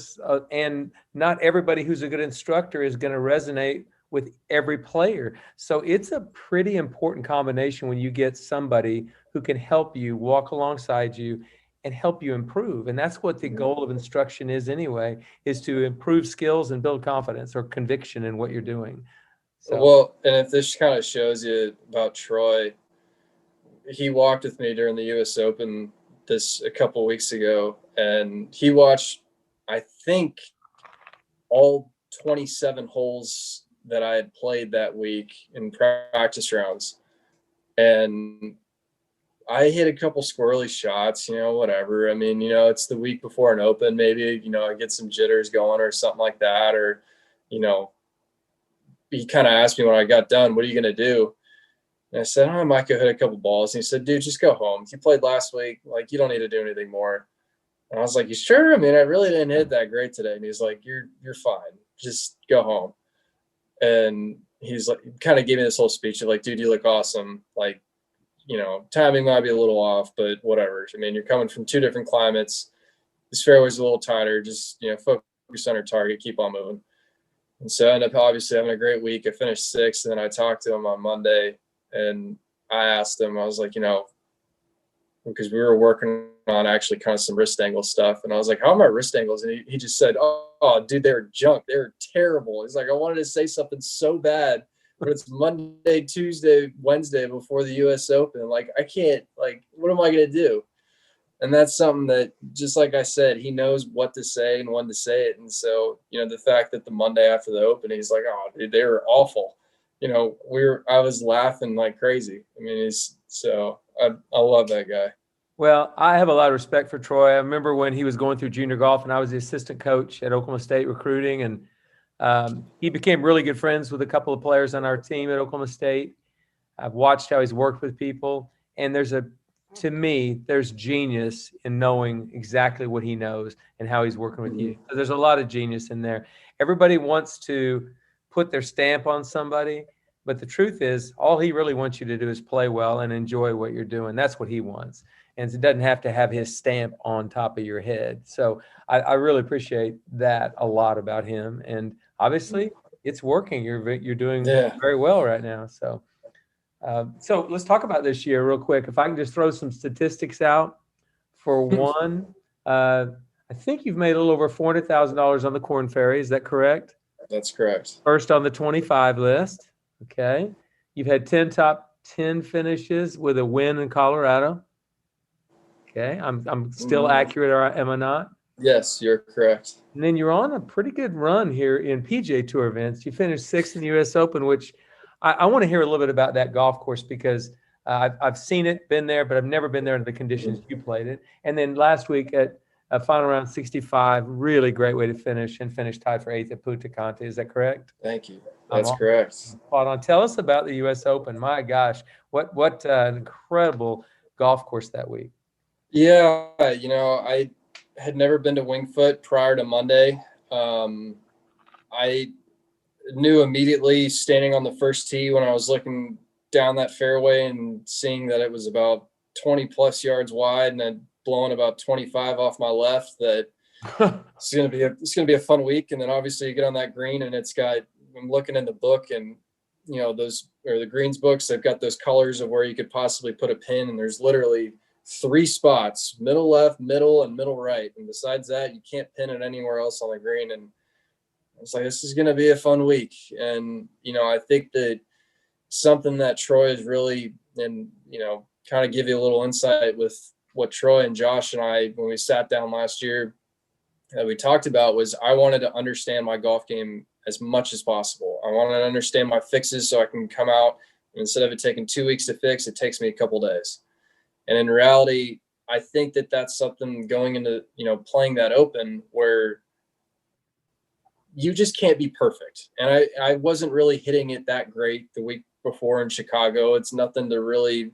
And not everybody who's a good instructor is going to resonate with every player. So it's a pretty important combination when you get somebody who can help you, walk alongside you, and help you improve. And that's what the goal of instruction is anyway, is to improve skills and build confidence or conviction in what you're doing. So. Well, and if this kind of shows you about Troy, he walked with me during the U.S. Open a couple of weeks ago, and he watched, I think, all 27 holes that I had played that week in practice rounds. And I hit a couple squirrely shots, whatever. I mean, it's the week before an Open, maybe, I get some jitters going or something like that. Or, he kind of asked me when I got done, what are you going to do? And I said, I might go hit a couple balls. And he said, dude, just go home. You played last week. Like, you don't need to do anything more. And I was like, you sure? I mean, I really didn't hit that great today. And he's like, you're fine. Just go home. And he's like, kind of gave me this whole speech of like, dude, you look awesome. Like, timing might be a little off, but whatever. I mean, you're coming from two different climates. This fairway's a little tighter. Just, focus on your target, keep on moving. And so I ended up obviously having a great week. I finished sixth, and then I talked to him on Monday, and I asked him, I was like, because we were working on actually kind of some wrist angle stuff. And I was like, how are my wrist angles? And he just said, oh, dude, they were junk. They were terrible. He's like, I wanted to say something so bad, but it's Monday, Tuesday, Wednesday before the U.S. Open. Like, I can't, like, what am I going to do? And that's something that, just like I said, he knows what to say and when to say it. And so, the fact that the Monday after the Open, he's like, oh, dude, they were awful. I was laughing like crazy. I mean, I love that guy. Well, I have a lot of respect for Troy. I remember when he was going through junior golf and I was the assistant coach at Oklahoma State recruiting, and he became really good friends with a couple of players on our team at Oklahoma State. I've watched how he's worked with people, and to me, there's genius in knowing exactly what he knows and how he's working with you. So there's a lot of genius in there. Everybody wants to put their stamp on somebody, but the truth is all he really wants you to do is play well and enjoy what you're doing. That's what he wants. And it doesn't have to have his stamp on top of your head. So I really appreciate that a lot about him. And obviously it's working. You're doing very well right now. So let's talk about this year real quick. If I can just throw some statistics out. For one, I think you've made a little over $400,000 on the Korn Ferry. Is that correct? That's correct. First on the 25 list. Okay. You've had 10 top 10 finishes with a win in Colorado. Okay. I'm still accurate, or am I not? Yes, you're correct. And then you're on a pretty good run here in PGA Tour events. You finished sixth in the U.S. Open, which I want to hear a little bit about that golf course because I've seen it, been there, but I've never been there in the conditions you played it. And then last week at final round 65, really great way to finish, and finish tied for eighth at Punta Cana. Is that correct? Thank you. That's correct. Spot on. Tell us about the U.S. Open. My gosh, what an incredible golf course that week. Yeah, I had never been to Winged Foot prior to Monday. I knew immediately standing on the first tee when I was looking down that fairway and seeing that it was about 20 plus yards wide and had blown about 25 off my left, that it's going to be a fun week. And then obviously you get on that green and I'm looking in the book, and the greens books, they've got those colors of where you could possibly put a pin, and there's literally 3 spots: middle left, middle, and middle right. And besides that, you can't pin it anywhere else on the green. And I was like, this is going to be a fun week. And, I think that something that Troy is really, and, kind of give you a little insight with what Troy and Josh and I, when we sat down last year, that we talked about was I wanted to understand my golf game as much as possible. I wanted to understand my fixes so I can come out, and instead of it taking 2 weeks to fix, it takes me a couple days. And in reality, I think that that's something going into, playing that Open where you just can't be perfect. And I wasn't really hitting it that great the week before in Chicago. It's nothing to really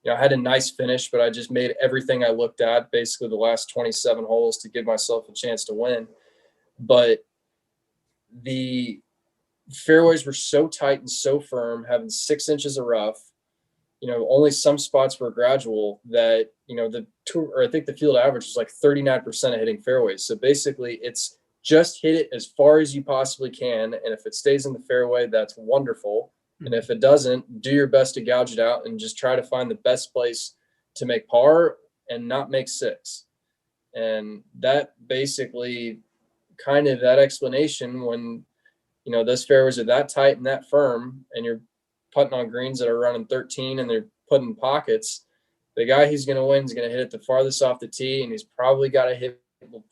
I had a nice finish, but I just made everything I looked at, basically the last 27 holes, to give myself a chance to win. But the fairways were so tight and so firm, having 6 inches of rough, only some spots were gradual, that, the tour, or I think the field average was like 39% of hitting fairways. So basically it's just hit it as far as you possibly can. And if it stays in the fairway, that's wonderful. And if it doesn't, do your best to gouge it out and just try to find the best place to make par and not make 6. And that basically kind of that explanation, when, those fairways are that tight and that firm, and you're putting on greens that are running 13 and they're putting pockets, the guy who's going to win is going to hit it the farthest off the tee, and he's probably got to hit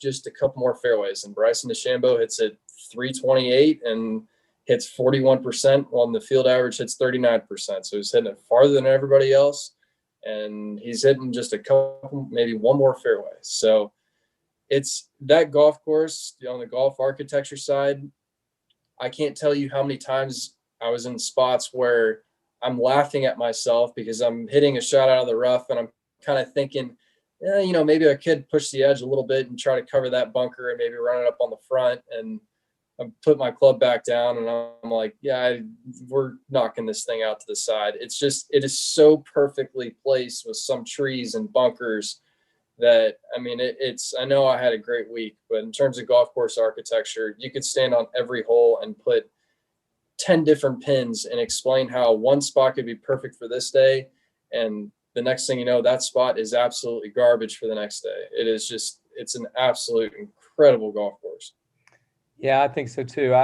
just a couple more fairways. And Bryson DeChambeau hits it 328 and hits 41%, while the field average hits 39%. So he's hitting it farther than everybody else, and he's hitting just a couple, maybe one more fairway. So it's that golf course, on the golf architecture side, I can't tell you how many times I was in spots where I'm laughing at myself because I'm hitting a shot out of the rough, and I'm kind of thinking, maybe I could push the edge a little bit and try to cover that bunker and maybe run it up on the front. And I put my club back down, and I'm like, we're knocking this thing out to the side. It is so perfectly placed with some trees and bunkers that, I know I had a great week, but in terms of golf course architecture, you could stand on every hole and put 10 different pins and explain how one spot could be perfect for this day. And the next thing you know, that spot is absolutely garbage for the next day. It's an absolute incredible golf course. Yeah, I think so too.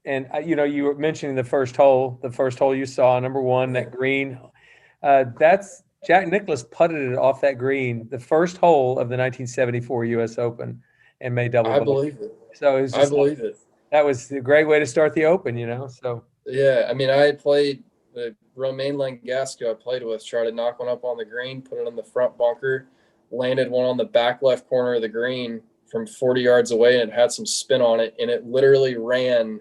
You were mentioning the first hole you saw, number 1, that green, that's Jack Nicklaus putted it off that green, the first hole of the 1974 U.S. Open, and made double. I believe it. So it was just it. That was a great way to start the Open, So yeah, I had played the Romain Langasco I played with, tried to knock one up on the green, put it in the front bunker, landed one on the back left corner of the green from 40 yards away, and it had some spin on it, and it literally ran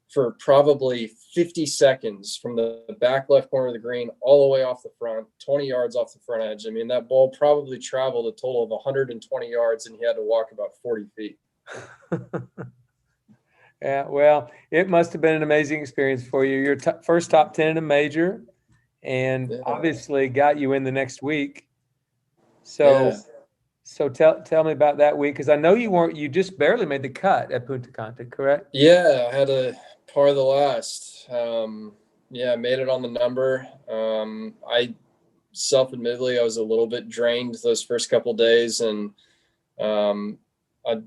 for probably 50 seconds from the back left corner of the green all the way off the front, 20 yards off the front edge. That ball probably traveled a total of 120 yards, and he had to walk about 40 feet. Yeah, well, it must have been an amazing experience for you. Your first top 10 in a major, and obviously got you in the next week. So tell me about that week, because I know you just barely made the cut at Punta Cana, correct? Yeah, I had a par the last. I made it on the number. I self-admittedly, I was a little bit drained those first couple of days, and I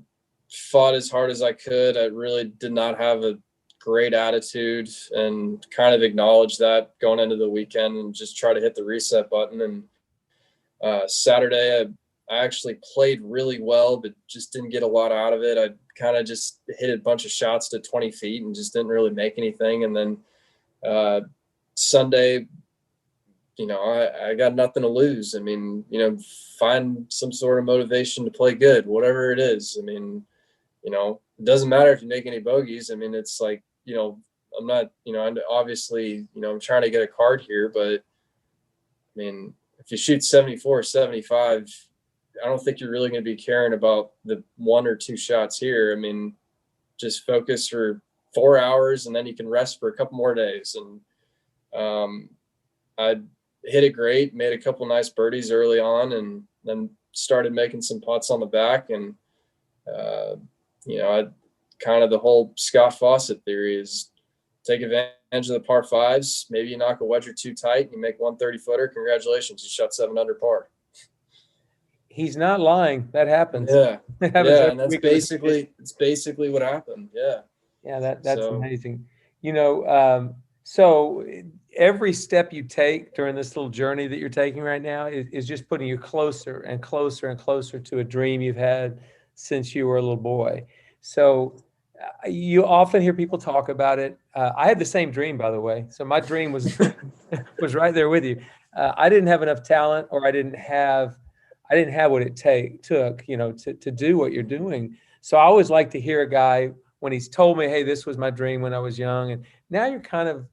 fought as hard as I could. I really did not have a great attitude, and kind of acknowledged that going into the weekend, and just try to hit the reset button. And Saturday, I actually played really well, but just didn't get a lot out of it. I kind of just hit a bunch of shots to 20 feet and just didn't really make anything. And then Sunday, I got nothing to lose. Find some sort of motivation to play good, whatever it is. It doesn't matter if you make any bogeys. It's like, I'm not, obviously, I'm trying to get a card here, but if you shoot 74, 75, I don't think you're really going to be caring about the 1 or 2 shots here. Just focus for 4 hours, and then you can rest for a couple more days. And I hit it great, made a couple nice birdies early on, and then started making some putts on the back. And, I kind of, the whole Scott Fawcett theory is take advantage of the par 5s. Maybe you knock a wedge or 2 tight and you make 130-footer. Congratulations, you shot 7 under par. He's not lying. That happens. Yeah. And it's basically what happened. Yeah. Yeah, that's amazing. So every step you take during this little journey that you're taking right now is just putting you closer and closer and closer to a dream you've had since you were a little boy. So you often hear people talk about it. I had the same dream, by the way. So my dream was was right there with you. I didn't have enough talent, or I didn't have what it took, to do what you're doing. So I always like to hear a guy when he's told me, hey, this was my dream when I was young, and now you're kind of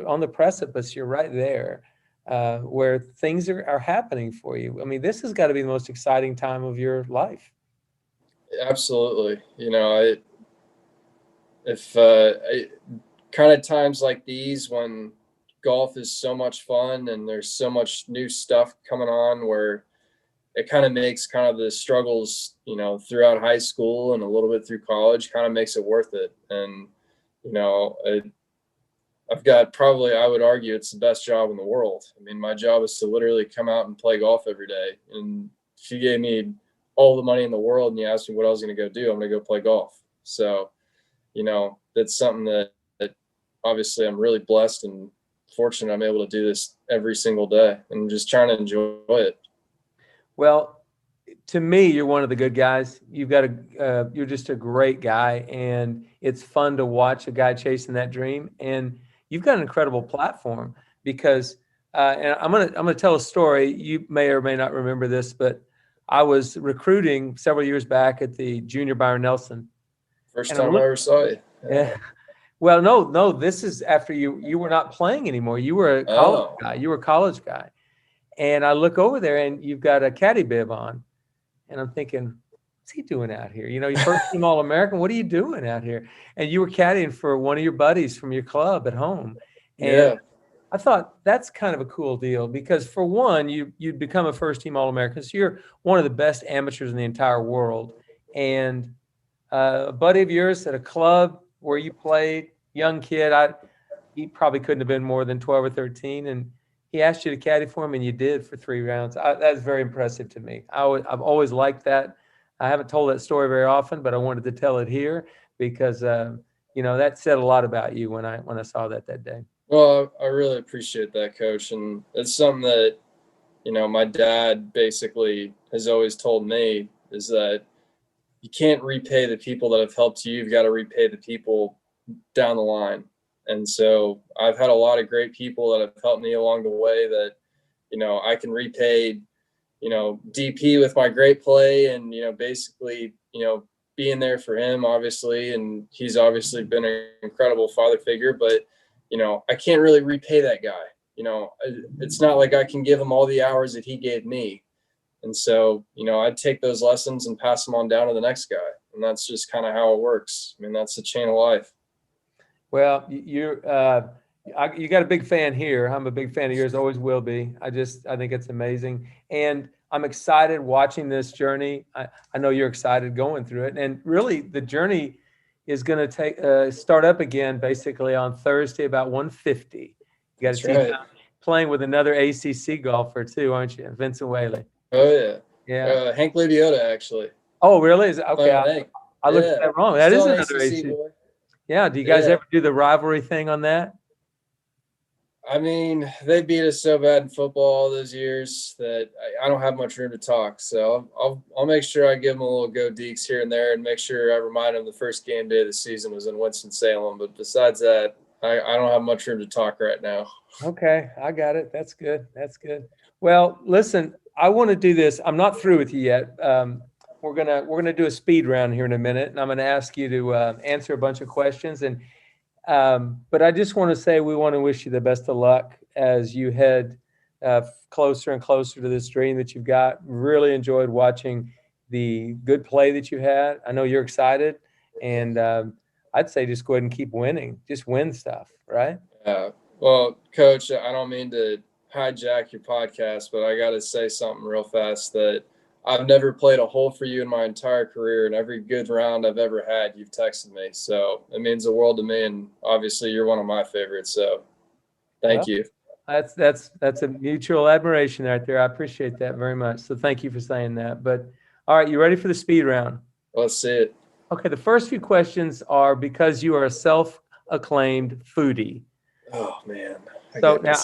on the precipice. You're right there. where things are happening for you. I mean, this has got to be the most exciting time of your life. Absolutely. If kind of times like these when golf is so much fun and there's so much new stuff coming on, where it kind of makes kind of the struggles, throughout high school and a little bit through college, kind of makes it worth it. And, I've got probably, I would argue, it's the best job in the world. I mean, my job is to literally come out and play golf every day. And if you gave me all the money in the world and you asked me what I was going to go do, I'm going to go play golf. So, that's something that obviously I'm really blessed and fortunate I'm able to do this every single day and just trying to enjoy it. Well, to me, you're one of the good guys. You're just a great guy, and it's fun to watch a guy chasing that dream. And you've got an incredible platform because, and I'm gonna tell a story. You may or may not remember this, but I was recruiting several years back at the Junior Byron Nelson. First time I ever saw you. Yeah. Well, no, this is after you were not playing anymore. You were a college guy. You were a college guy. And I look over there and you've got a caddy bib on. And I'm thinking, what's he doing out here? You're first team All-American. What are you doing out here? And you were caddying for one of your buddies from your club at home. And yeah. I thought that's kind of a cool deal because for one, you'd become a first team All-American. So you're one of the best amateurs in the entire world. And a buddy of yours at a club where you played, young kid, he probably couldn't have been more than 12 or 13. And he asked you to caddy for him, and you did for 3 rounds. That's very impressive to me. I've always liked that. I haven't told that story very often, but I wanted to tell it here because that said a lot about you when I saw that day. Well, I really appreciate that, Coach, and it's something that my dad basically has always told me is that you can't repay the people that have helped you. You've got to repay the people down the line. And so I've had a lot of great people that have helped me along the way that, I can repay, DP with my great play and, basically, being there for him, obviously. And he's obviously been an incredible father figure, but, I can't really repay that guy. It's not like I can give him all the hours that he gave me. And so, I'd take those lessons and pass them on down to the next guy. And that's just kind of how it works. I mean, that's the chain of life. Well, you got a big fan here. I'm a big fan of yours, always will be. I think it's amazing. And I'm excited watching this journey. I know you're excited going through it. And really the journey is going to start up again basically on Thursday about 1:50. You got to see right. Playing with another ACC golfer too, aren't you? Vincent Whaley. Oh, yeah. Yeah. Hank Ludiota, actually. Oh, really? Is it? Okay. I looked at that wrong. That is another ACC. Boy. Yeah. Do you guys ever do the rivalry thing on that? I mean, they beat us so bad in football all those years that I don't have much room to talk. So I'll make sure I give them a little go Deeks here and there and make sure I remind them the first game day of the season was in Winston-Salem. But besides that, I don't have much room to talk right now. Okay, I got it. That's good. Well, listen, I want to do this. I'm not through with you yet. We're gonna do a speed round here in a minute, and I'm gonna ask you to answer a bunch of questions. And but I just want to say we want to wish you the best of luck as you head closer and closer to this dream that you've got. Really enjoyed watching the good play that you had. I know you're excited, and I'd say just go ahead and keep winning. Just win stuff, right? Yeah. Well, Coach, I don't mean to hijack your podcast, but I got to say something real fast that I've never played a hole for you in my entire career, and every good round I've ever had, you've texted me. So it means the world to me, and obviously you're one of my favorites. So thank you. That's a mutual admiration right there. I appreciate that very much. So thank you for saying that. But all right, you ready for the speed round? Let's see it. Okay, the first few questions are because you are a self-acclaimed foodie. Oh, man. So now,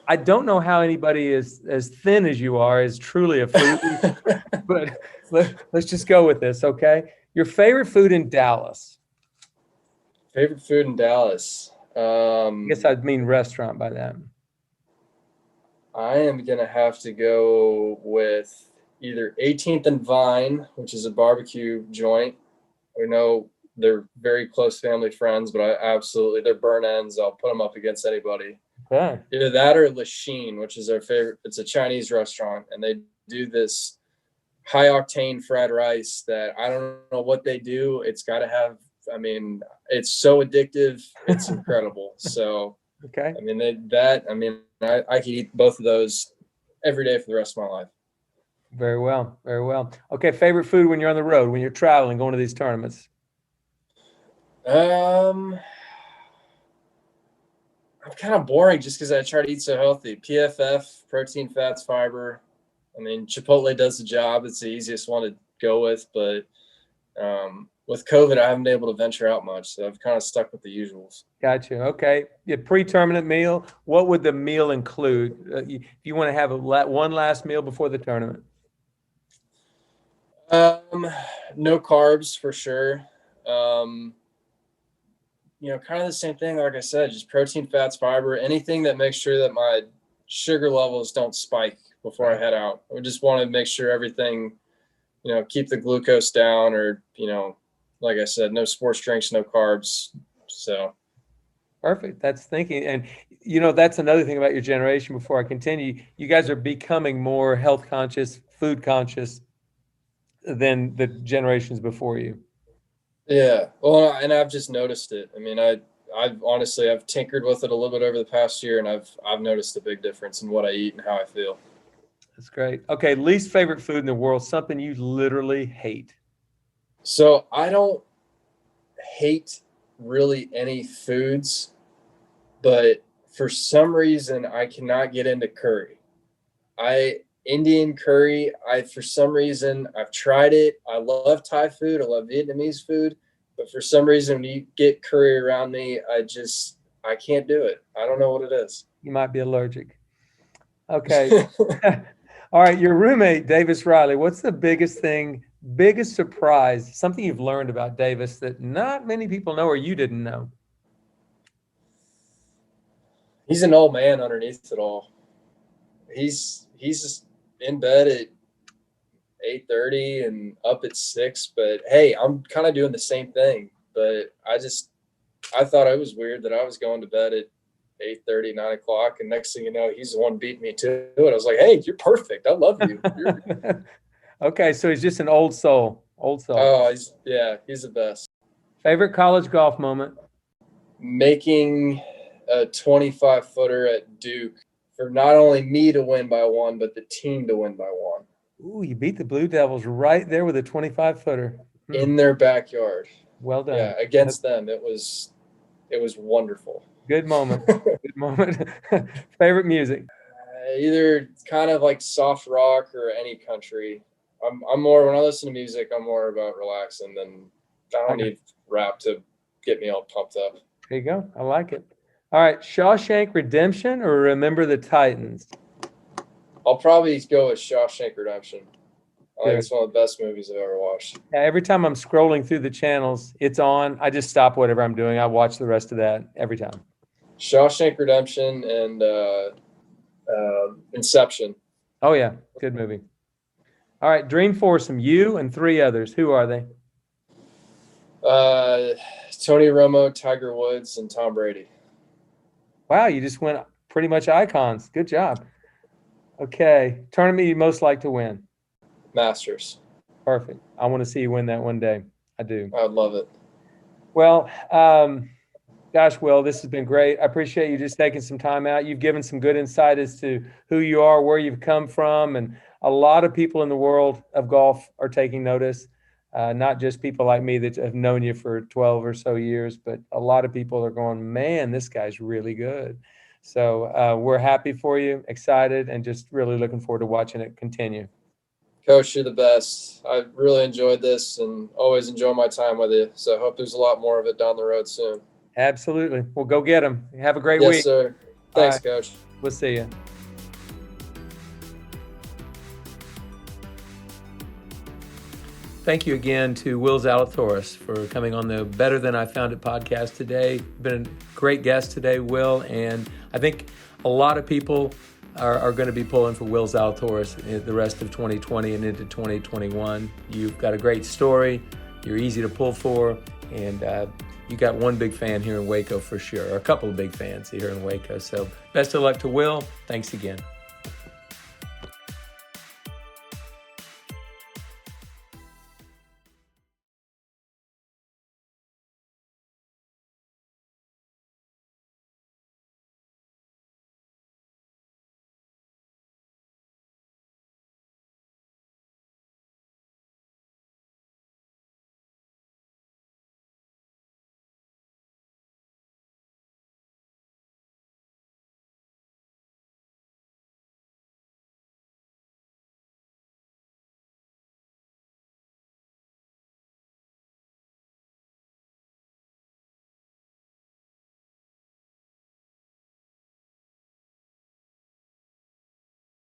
I don't know how anybody as thin as you are is truly a foodie, but let's just go with this, okay? Your favorite food in Dallas? Favorite food in Dallas? I guess I'd mean restaurant by that. I am going to have to go with either 18th and Vine, which is a barbecue joint. We know they're very close family friends, but they're burn ends. I'll put them up against anybody. Okay. Either that or Lachine, which is our favorite. It's a Chinese restaurant, and they do this high octane fried rice that I don't know what they do. It's got to have, I mean, it's so addictive. It's incredible. So, Okay. I mean, I could eat both of those every day for the rest of my life. Very well. Very well. Okay. Favorite food when you're on the road, when you're traveling, going to these tournaments? I'm kind of boring just because I try to eat so healthy. PFF, protein, fats, fiber. I mean, Chipotle does the job. It's the easiest one to go with, but with COVID, I haven't been able to venture out much, so I've kind of stuck with the usuals. Gotcha. Okay. Your pre-tournament meal, what would the meal include? If you want to have one last meal before the tournament? No carbs for sure. Kind of the same thing. Like I said, just protein, fats, fiber, anything that makes sure that my sugar levels don't spike before I head out. I just want to make sure everything, keep the glucose down, or, like I said, no sports drinks, no carbs. So. Perfect. That's thinking. And, that's another thing about your generation before I continue. You guys are becoming more health conscious, food conscious than the generations before you. Yeah. Well, and I've just noticed it. I mean, I've honestly, I've tinkered with it a little bit over the past year, and I've noticed a big difference in what I eat and how I feel. That's great. Okay. Least favorite food in the world, something you literally hate. So I don't hate really any foods, but for some reason I cannot get into curry. Indian curry, for some reason, I've tried it. I love Thai food. I love Vietnamese food. But for some reason, when you get curry around me, I can't do it. I don't know what it is. You might be allergic. Okay. All right. Your roommate, Davis Riley, what's the biggest surprise, something you've learned about Davis that not many people know or you didn't know? He's an old man underneath it all. He's in bed at 8:30 and up at 6. But hey, I'm kind of doing the same thing. But I thought it was weird that I was going to bed at 8:30, 9 o'clock, and next thing you know, he's the one beating me to it. I was like, hey, you're perfect. I love you. Okay, so he's just an old soul. Oh, he's the best. Favorite college golf moment? Making a 25-footer at Duke for not only me to win by one, but the team to win by one. Ooh, you beat the Blue Devils right there with a 25-footer. In their backyard. Well done. Yeah, against them. It was wonderful. Good moment. Good moment. Favorite music? Either kind of like soft rock or any country. I'm more, when I listen to music, I'm more about relaxing than, I don't need rap to get me all pumped up. There you go. I like it. All right, Shawshank Redemption or Remember the Titans? I'll probably go with Shawshank Redemption. I think it's one of the best movies I've ever watched. Yeah, every time I'm scrolling through the channels, it's on. I just stop whatever I'm doing. I watch the rest of that every time. Shawshank Redemption and Inception. Oh, yeah. Good movie. All right, Dream Foursome, you and 3 others. Who are they? Tony Romo, Tiger Woods, and Tom Brady. Wow, you just went pretty much icons. Good job. Okay, tournament you most like to win? Masters. Perfect. I want to see you win that one day. I do. I'd love it. Well, gosh, Will, this has been great. I appreciate you just taking some time out. You've given some good insight as to who you are, where you've come from, and a lot of people in the world of golf are taking notice. Not just people like me that have known you for 12 or so years, but a lot of people are going, man, this guy's really good. So we're happy for you, excited, and just really looking forward to watching it continue. Coach, you're the best. I really enjoyed this and always enjoy my time with you. So I hope there's a lot more of it down the road soon. Absolutely. Well, go get them. Have a great week. Yes, sir. Thanks, Coach. We'll see you. Thank you again to Will Zalatoris for coming on the Better Than I Found It podcast today. Been a great guest today, Will, and I think a lot of people are going to be pulling for Will Zalatoris the rest of 2020 and into 2021. You've got a great story. You're easy to pull for, and you got one big fan here in Waco for sure, or a couple of big fans here in Waco. So best of luck to Will. Thanks again.